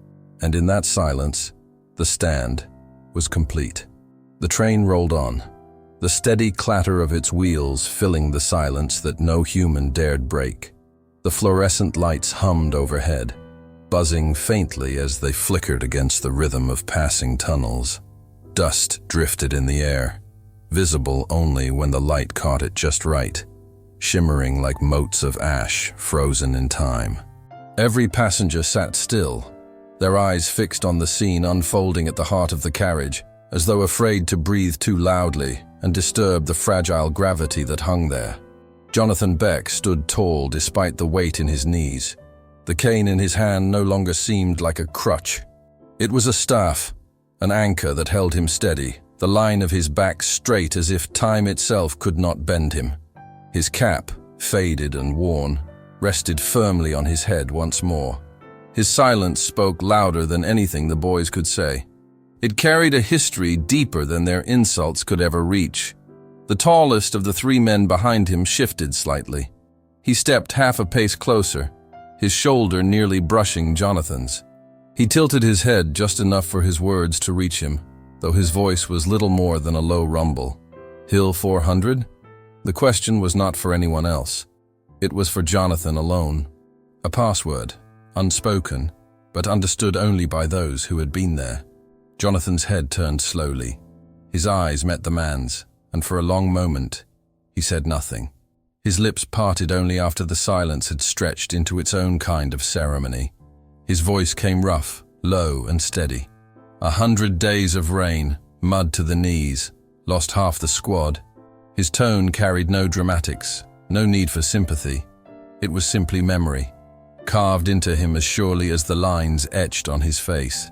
and in that silence, the stand was complete. The train rolled on, the steady clatter of its wheels filling the silence that no human dared break. The fluorescent lights hummed overhead, buzzing faintly as they flickered against the rhythm of passing tunnels. Dust drifted in the air, visible only when the light caught it just right, shimmering like motes of ash frozen in time. Every passenger sat still, their eyes fixed on the scene unfolding at the heart of the carriage, as though afraid to breathe too loudly and disturb the fragile gravity that hung there. Jonathan Beck stood tall despite the weight in his knees. The cane in his hand no longer seemed like a crutch. It was a staff, an anchor that held him steady, the line of his back straight as if time itself could not bend him. His cap, faded and worn, rested firmly on his head once more. His silence spoke louder than anything the boys could say. It carried a history deeper than their insults could ever reach. The tallest of the 3 men behind him shifted slightly. He stepped half a pace closer, his shoulder nearly brushing Jonathan's. He tilted his head just enough for his words to reach him, though his voice was little more than a low rumble. Hill 400? The question was not for anyone else. It was for Jonathan alone. A password, unspoken, but understood only by those who had been there. Jonathan's head turned slowly. His eyes met the man's, and for a long moment, he said nothing. His lips parted only after the silence had stretched into its own kind of ceremony. His voice came rough, low and steady. 100 days of rain, mud to the knees, lost half the squad. His tone carried no dramatics, no need for sympathy. It was simply memory, carved into him as surely as the lines etched on his face.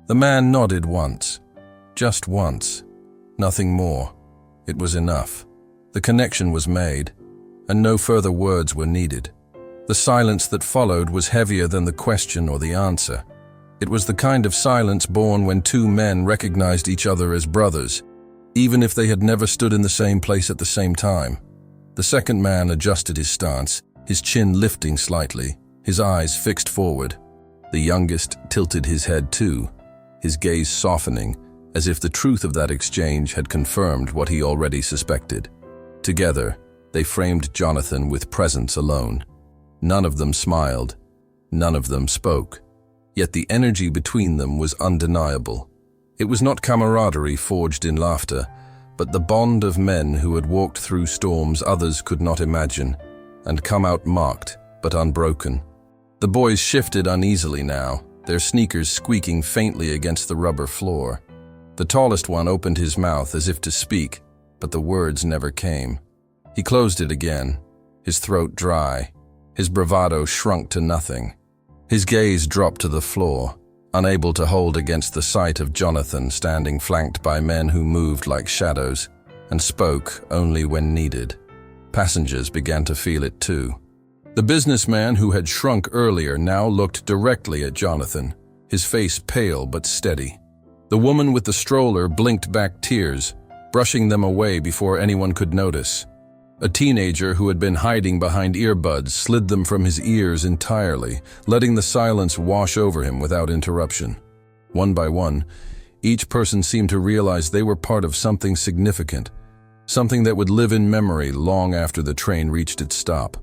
The man nodded once, just once, nothing more. It was enough. The connection was made, and no further words were needed. The silence that followed was heavier than the question or the answer. It was the kind of silence born when two men recognized each other as brothers, even if they had never stood in the same place at the same time. The second man adjusted his stance, his chin lifting slightly, his eyes fixed forward. The youngest tilted his head too, his gaze softening, as if the truth of that exchange had confirmed what he already suspected. Together, they framed Jonathan with presence alone. None of them smiled. None of them spoke. Yet the energy between them was undeniable. It was not camaraderie forged in laughter, but the bond of men who had walked through storms others could not imagine, and come out marked, but unbroken. The boys shifted uneasily now, their sneakers squeaking faintly against the rubber floor. The tallest one opened his mouth as if to speak, but the words never came. He closed it again, his throat dry. His bravado shrunk to nothing. His gaze dropped to the floor, unable to hold against the sight of Jonathan standing flanked by men who moved like shadows and spoke only when needed. Passengers began to feel it too. The businessman who had shrunk earlier now looked directly at Jonathan, his face pale but steady. The woman with the stroller blinked back tears, brushing them away before anyone could notice. A teenager who had been hiding behind earbuds slid them from his ears entirely, letting the silence wash over him without interruption. One by one, each person seemed to realize they were part of something significant, something that would live in memory long after the train reached its stop.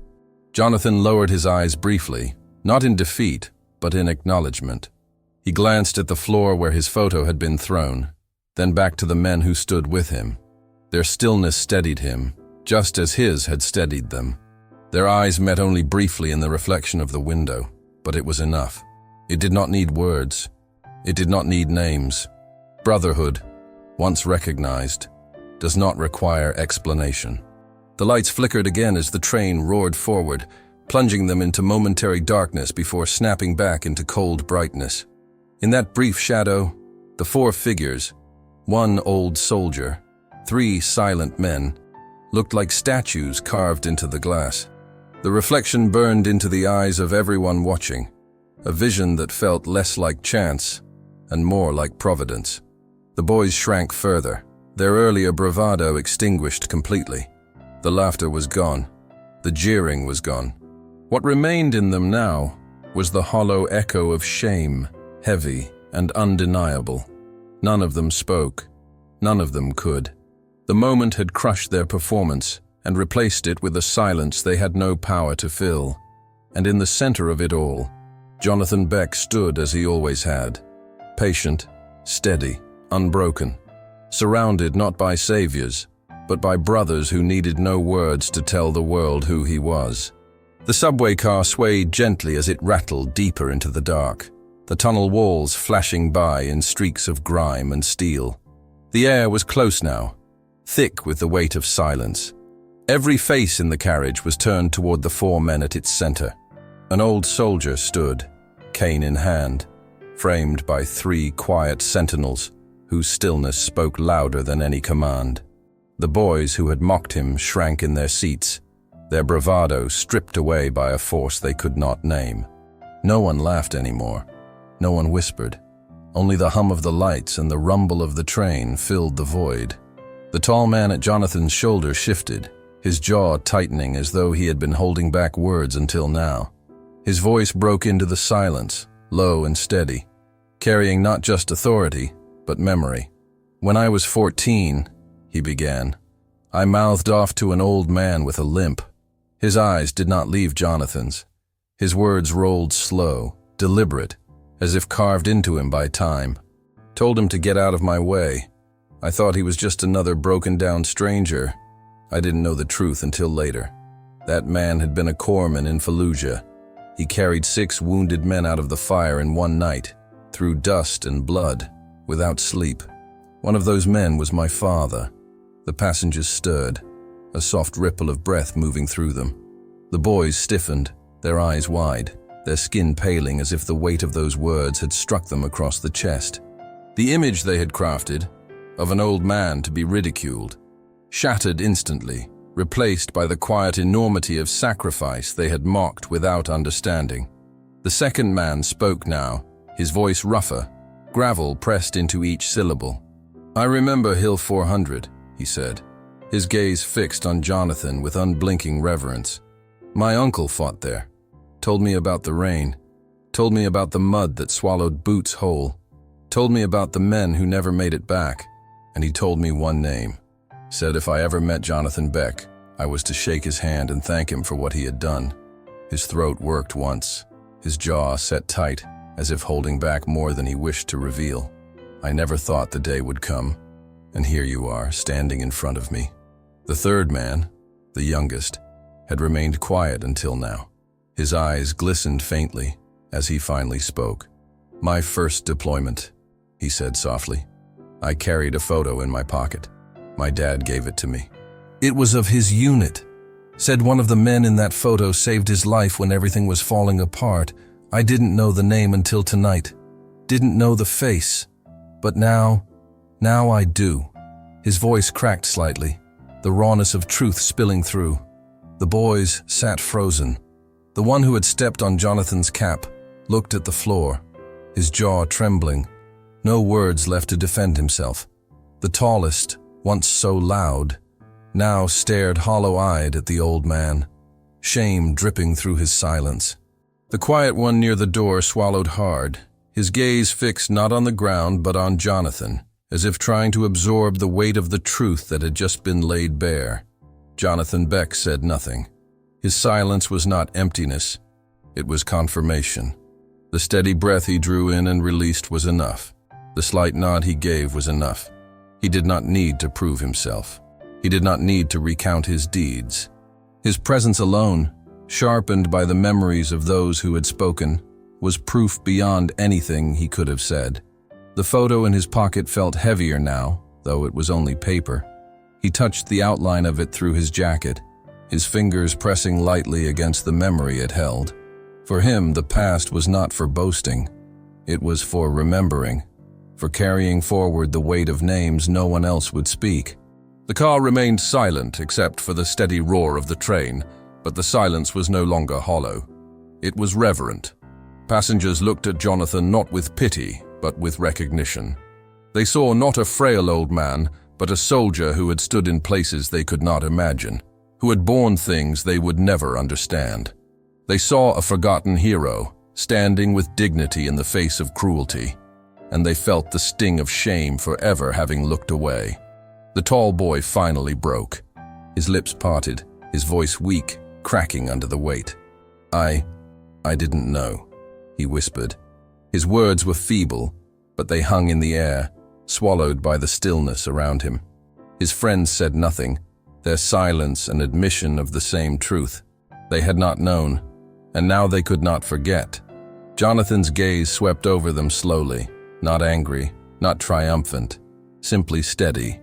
Jonathan lowered his eyes briefly, not in defeat, but in acknowledgement. He glanced at the floor where his photo had been thrown, then back to the men who stood with him. Their stillness steadied him, just as his had steadied them. Their eyes met only briefly in the reflection of the window, but it was enough. It did not need words. It did not need names. Brotherhood, once recognized, does not require explanation. The lights flickered again as the train roared forward, plunging them into momentary darkness before snapping back into cold brightness. In that brief shadow, the four figures, one old soldier, three silent men, looked like statues carved into the glass. The reflection burned into the eyes of everyone watching, a vision that felt less like chance and more like providence. The boys shrank further, their earlier bravado extinguished completely. The laughter was gone. The jeering was gone. What remained in them now was the hollow echo of shame, heavy and undeniable. None of them spoke. None of them could. The moment had crushed their performance and replaced it with a silence they had no power to fill. And in the center of it all, Jonathan Beck stood as he always had, patient, steady, unbroken, surrounded not by saviors, but by brothers who needed no words to tell the world who he was. The subway car swayed gently as it rattled deeper into the dark, the tunnel walls flashing by in streaks of grime and steel. The air was close now, thick with the weight of silence. Every face in the carriage was turned toward the four men at its center. An old soldier stood, cane in hand, framed by three quiet sentinels whose stillness spoke louder than any command. The boys who had mocked him shrank in their seats, their bravado stripped away by a force they could not name. No one laughed anymore. No one whispered. Only the hum of the lights and the rumble of the train filled the void. The tall man at Jonathan's shoulder shifted, his jaw tightening as though he had been holding back words until now. His voice broke into the silence, low and steady. carrying not just authority, but memory. "When I was 14, he began, I mouthed off to an old man with a limp. His eyes did not leave Jonathan's. His words rolled slow, deliberate, as if carved into him by time. Told him to get out of my way. I thought he was just another broken-down stranger. I didn't know the truth until later. That man had been a corpsman in Fallujah. He carried 6 wounded men out of the fire in one night, through dust and blood, without sleep. One of those men was my father." The passengers stirred, a soft ripple of breath moving through them. The boys stiffened, their eyes wide, their skin paling as if the weight of those words had struck them across the chest. The image they had crafted, of an old man to be ridiculed, shattered instantly, replaced by the quiet enormity of sacrifice they had mocked without understanding. The second man spoke now, his voice rougher, gravel pressed into each syllable. "I remember Hill 400, he said, his gaze fixed on Jonathan with unblinking reverence. "My uncle fought there, told me about the rain, told me about the mud that swallowed boots whole, told me about the men who never made it back, and he told me one name. Said if I ever met Jonathan Beck, I was to shake his hand and thank him for what he had done." His throat worked once, his jaw set tight, as if holding back more than he wished to reveal. "I never thought the day would come, and here you are, standing in front of me." The third man, the youngest, had remained quiet until now. His eyes glistened faintly as he finally spoke. "My first deployment," he said softly. "I carried a photo in my pocket. My dad gave it to me. It was of his unit. Said one of the men in that photo saved his life when everything was falling apart. I didn't know the name until tonight. Didn't know the face. But now I do." His voice cracked slightly, the rawness of truth spilling through. The boys sat frozen. The one who had stepped on Jonathan's cap looked at the floor, his jaw trembling, no words left to defend himself. The tallest, once so loud, now stared hollow-eyed at the old man, shame dripping through his silence. The quiet one near the door swallowed hard, his gaze fixed not on the ground but on Jonathan, as if trying to absorb the weight of the truth that had just been laid bare. Jonathan Beck said nothing. His silence was not emptiness, it was confirmation. The steady breath he drew in and released was enough. The slight nod he gave was enough. He did not need to prove himself. He did not need to recount his deeds. His presence alone, sharpened by the memories of those who had spoken, was proof beyond anything he could have said. The photo in his pocket felt heavier now, though it was only paper. He touched the outline of it through his jacket, his fingers pressing lightly against the memory it held. For him, the past was not for boasting. It was for remembering, for carrying forward the weight of names no one else would speak. The car remained silent except for the steady roar of the train, but the silence was no longer hollow. It was reverent. Passengers looked at Jonathan not with pity, but with recognition. They saw not a frail old man, but a soldier who had stood in places they could not imagine, who had borne things they would never understand. They saw a forgotten hero, standing with dignity in the face of cruelty, and they felt the sting of shame for ever having looked away. The tall boy finally broke. His lips parted, his voice weak, cracking under the weight. I didn't know," he whispered. His words were feeble, but they hung in the air, swallowed by the stillness around him. His friends said nothing, their silence an admission of the same truth. They had not known, and now they could not forget. Jonathan's gaze swept over them slowly, not angry, not triumphant, simply steady.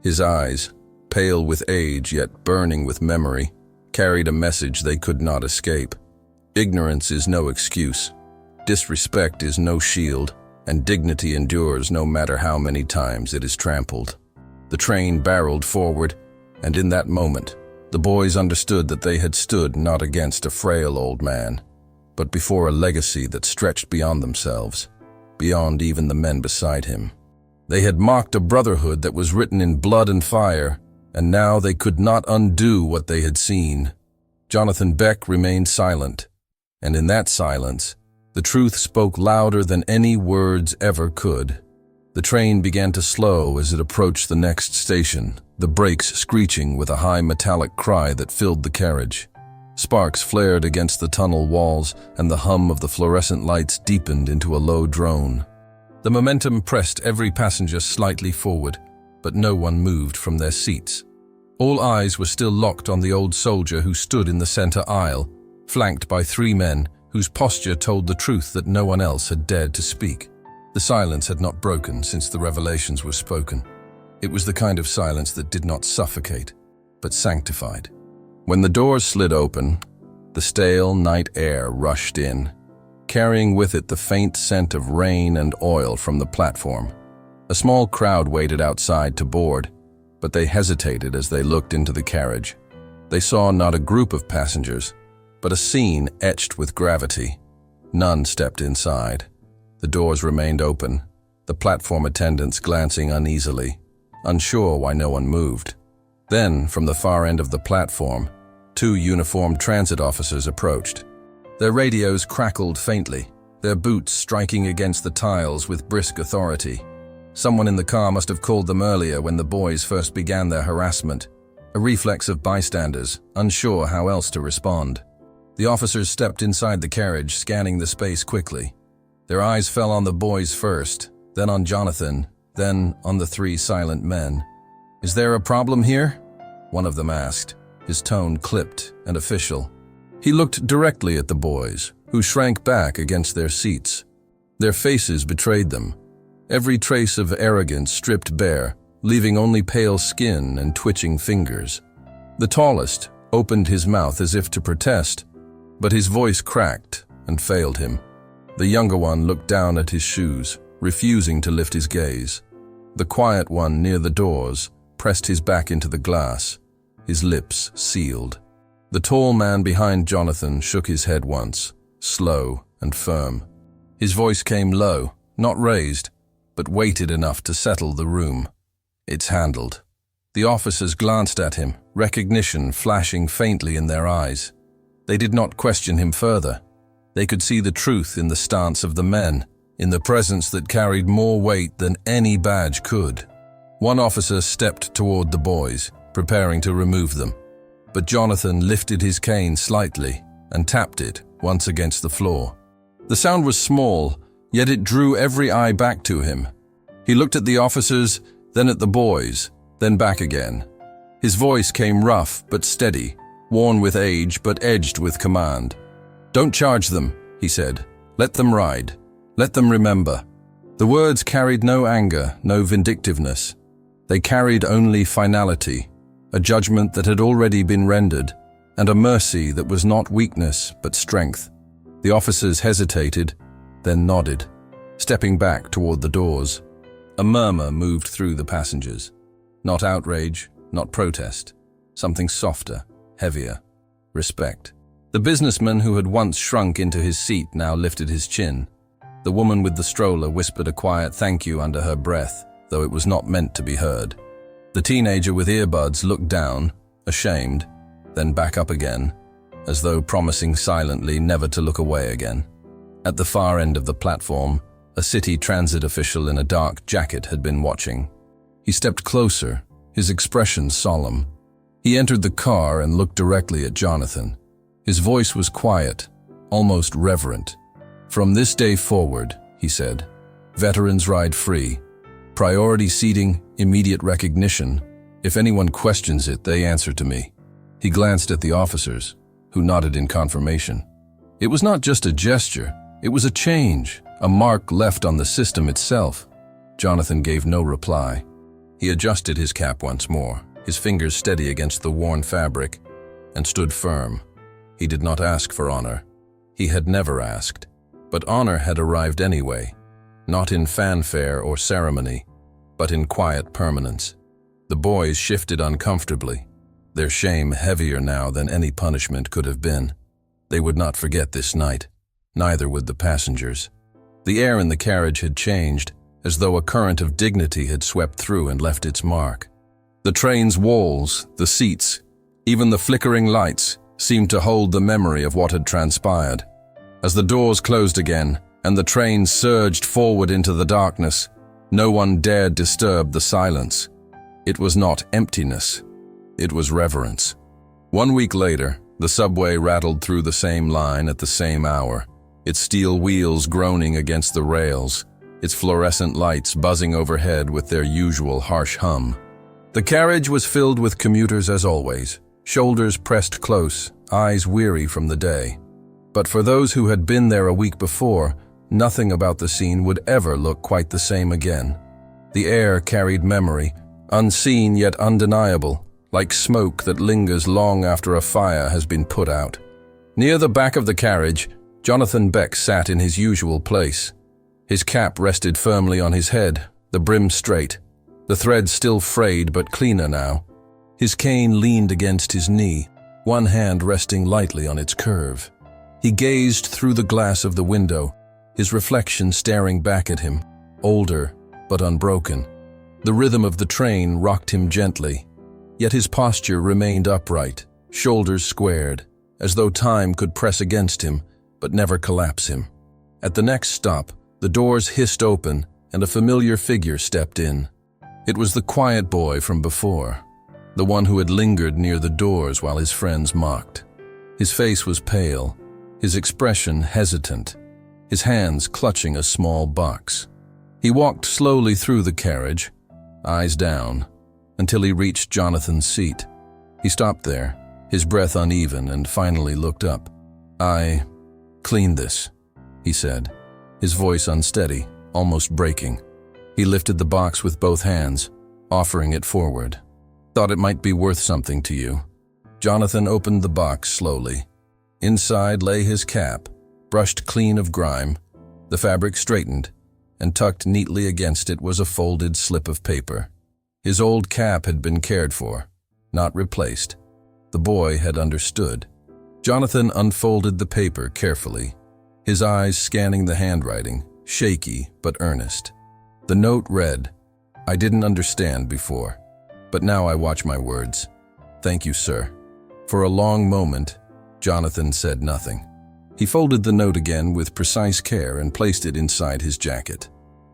His eyes, pale with age yet burning with memory, carried a message they could not escape. Ignorance is no excuse. Disrespect is no shield, and dignity endures no matter how many times it is trampled. The train barreled forward, and in that moment, the boys understood that they had stood not against a frail old man, but before a legacy that stretched beyond themselves, beyond even the men beside him. They had mocked a brotherhood that was written in blood and fire, and now they could not undo what they had seen. Jonathan Beck remained silent, and in that silence, The truth spoke louder than any words ever could. The train began to slow as it approached the next station, the brakes screeching with a high metallic cry that filled the carriage. Sparks flared against the tunnel walls, and the hum of the fluorescent lights deepened into a low drone. The momentum pressed every passenger slightly forward, but no one moved from their seats. All eyes were still locked on the old soldier who stood in the center aisle, flanked by 3 men whose posture told the truth that no one else had dared to speak. The silence had not broken since the revelations were spoken. It was the kind of silence that did not suffocate, but sanctified. When the doors slid open, the stale night air rushed in, carrying with it the faint scent of rain and oil from the platform. A small crowd waited outside to board, but they hesitated as they looked into the carriage. They saw not a group of passengers, but a scene etched with gravity. None stepped inside. The doors remained open, the platform attendants glancing uneasily, unsure why no one moved. Then, from the far end of the platform, 2 uniformed transit officers approached. Their radios crackled faintly, their boots striking against the tiles with brisk authority. Someone in the car must have called them earlier when the boys first began their harassment, a reflex of bystanders, unsure how else to respond. The officers stepped inside the carriage, scanning the space quickly. Their eyes fell on the boys first, then on Jonathan, then on the 3 silent men. "Is there a problem here?" one of them asked, his tone clipped and official. He looked directly at the boys, who shrank back against their seats. Their faces betrayed them, every trace of arrogance stripped bare, leaving only pale skin and twitching fingers. The tallest opened his mouth as if to protest, but his voice cracked and failed him. The younger one looked down at his shoes, refusing to lift his gaze. The quiet one near the doors pressed his back into the glass, his lips sealed. The tall man behind Jonathan shook his head once, slow and firm. His voice came low, not raised, but weighted enough to settle the room. "It's handled." The officers glanced at him, recognition flashing faintly in their eyes. They did not question him further. They could see the truth in the stance of the men, in the presence that carried more weight than any badge could. One officer stepped toward the boys, preparing to remove them. But Jonathan lifted his cane slightly and tapped it once against the floor. The sound was small, yet it drew every eye back to him. He looked at the officers, then at the boys, then back again. His voice came rough but steady, worn with age but edged with command. "Don't charge them," he said. "Let them ride. Let them remember." The words carried no anger, no vindictiveness. They carried only finality, a judgment that had already been rendered, and a mercy that was not weakness but strength. The officers hesitated, then nodded, stepping back toward the doors. A murmur moved through the passengers. Not outrage, not protest. Something softer, heavier. Respect. The businessman who had once shrunk into his seat now lifted his chin. The woman with the stroller whispered a quiet thank you under her breath, though it was not meant to be heard. The teenager with earbuds looked down, ashamed, then back up again, as though promising silently never to look away again. At the far end of the platform, a city transit official in a dark jacket had been watching. He stepped closer, his expression solemn. He entered the car and looked directly at Jonathan. His voice was quiet, almost reverent. "From this day forward," he said, "veterans ride free. Priority seating, immediate recognition. If anyone questions it, they answer to me." He glanced at the officers, who nodded in confirmation. It was not just a gesture, it was a change, a mark left on the system itself. Jonathan gave no reply. He adjusted his cap once more, his fingers steady against the worn fabric, and stood firm. He did not ask for honor. He had never asked. But honor had arrived anyway, not in fanfare or ceremony, but in quiet permanence. The boys shifted uncomfortably, their shame heavier now than any punishment could have been. They would not forget this night, neither would the passengers. The air in the carriage had changed, as though a current of dignity had swept through and left its mark. The train's walls, the seats, even the flickering lights, seemed to hold the memory of what had transpired. As the doors closed again and the train surged forward into the darkness, no one dared disturb the silence. It was not emptiness. It was reverence. 1 week later, the subway rattled through the same line at the same hour, its steel wheels groaning against the rails, its fluorescent lights buzzing overhead with their usual harsh hum. The carriage was filled with commuters as always, shoulders pressed close, eyes weary from the day. But for those who had been there a week before, nothing about the scene would ever look quite the same again. The air carried memory, unseen yet undeniable, like smoke that lingers long after a fire has been put out. Near the back of the carriage, Jonathan Beck sat in his usual place. His cap rested firmly on his head, the brim straight, the thread still frayed but cleaner now. His cane leaned against his knee, one hand resting lightly on its curve. He gazed through the glass of the window, his reflection staring back at him, older but unbroken. The rhythm of the train rocked him gently, yet his posture remained upright, shoulders squared, as though time could press against him but never collapse him. At the next stop, the doors hissed open and a familiar figure stepped in. It was the quiet boy from before, the one who had lingered near the doors while his friends mocked. His face was pale, his expression hesitant, his hands clutching a small box. He walked slowly through the carriage, eyes down, until he reached Jonathan's seat. He stopped there, his breath uneven, and finally looked up. "I cleaned this," he said, his voice unsteady, almost breaking. He lifted the box with both hands, offering it forward. "Thought it might be worth something to you." Jonathan opened the box slowly. Inside lay his cap, brushed clean of grime, the fabric straightened, and tucked neatly against it was a folded slip of paper. His old cap had been cared for, not replaced. The boy had understood. Jonathan unfolded the paper carefully, his eyes scanning the handwriting, shaky but earnest. The note read, "I didn't understand before, but now I watch my words. Thank you, sir." For a long moment, Jonathan said nothing. He folded the note again with precise care and placed it inside his jacket.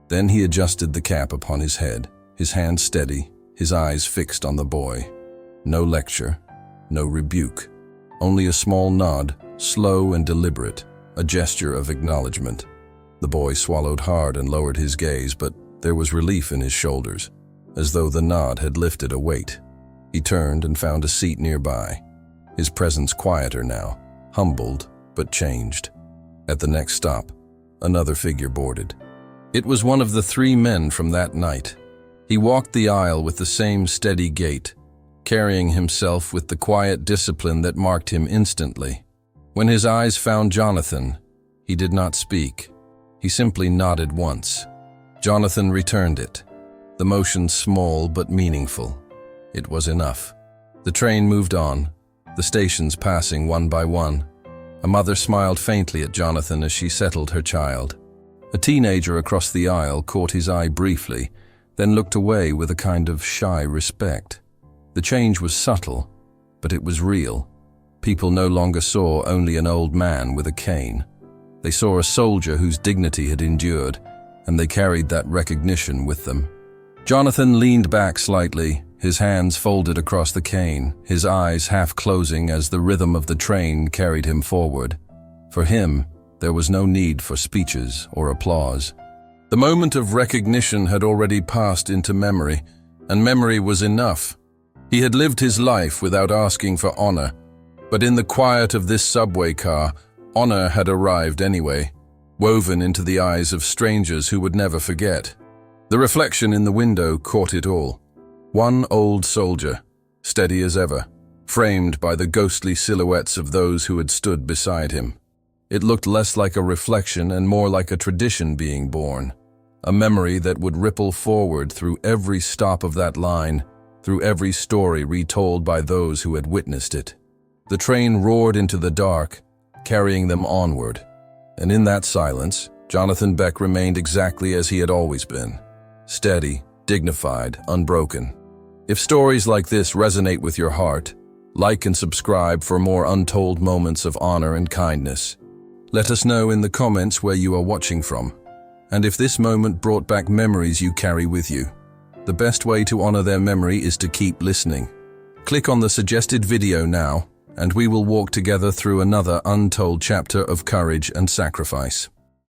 Then he adjusted the cap upon his head, his hand steady, his eyes fixed on the boy. No lecture, no rebuke, only a small nod, slow and deliberate, a gesture of acknowledgement. The boy swallowed hard and lowered his gaze, but there was relief in his shoulders, as though the nod had lifted a weight. He turned and found a seat nearby, his presence quieter now, humbled but changed. At the next stop, another figure boarded. It was one of the 3 men from that night. He walked the aisle with the same steady gait, carrying himself with the quiet discipline that marked him instantly. When his eyes found Jonathan, he did not speak. He simply nodded once. Jonathan returned it, the motion small but meaningful. It was enough. The train moved on, the stations passing one by one. A mother smiled faintly at Jonathan as she settled her child. A teenager across the aisle caught his eye briefly, then looked away with a kind of shy respect. The change was subtle, but it was real. People no longer saw only an old man with a cane. They saw a soldier whose dignity had endured, and they carried that recognition with them. Jonathan leaned back slightly, his hands folded across the cane, his eyes half closing as the rhythm of the train carried him forward. For him, there was no need for speeches or applause. The moment of recognition had already passed into memory, and memory was enough. He had lived his life without asking for honor, but in the quiet of this subway car, honor had arrived anyway, woven into the eyes of strangers who would never forget. The reflection in the window caught it all. One old soldier, steady as ever, framed by the ghostly silhouettes of those who had stood beside him. It looked less like a reflection and more like a tradition being born, a memory that would ripple forward through every stop of that line, through every story retold by those who had witnessed it. The train roared into the dark, carrying them onward, and in that silence, Jonathan Beck remained exactly as he had always been, steady, dignified, unbroken. If stories like this resonate with your heart, like and subscribe for more untold moments of honor and kindness. Let us know in the comments where you are watching from, and if this moment brought back memories you carry with you. The best way to honor their memory is to keep listening. Click on the suggested video now, and we will walk together through another untold chapter of courage and sacrifice.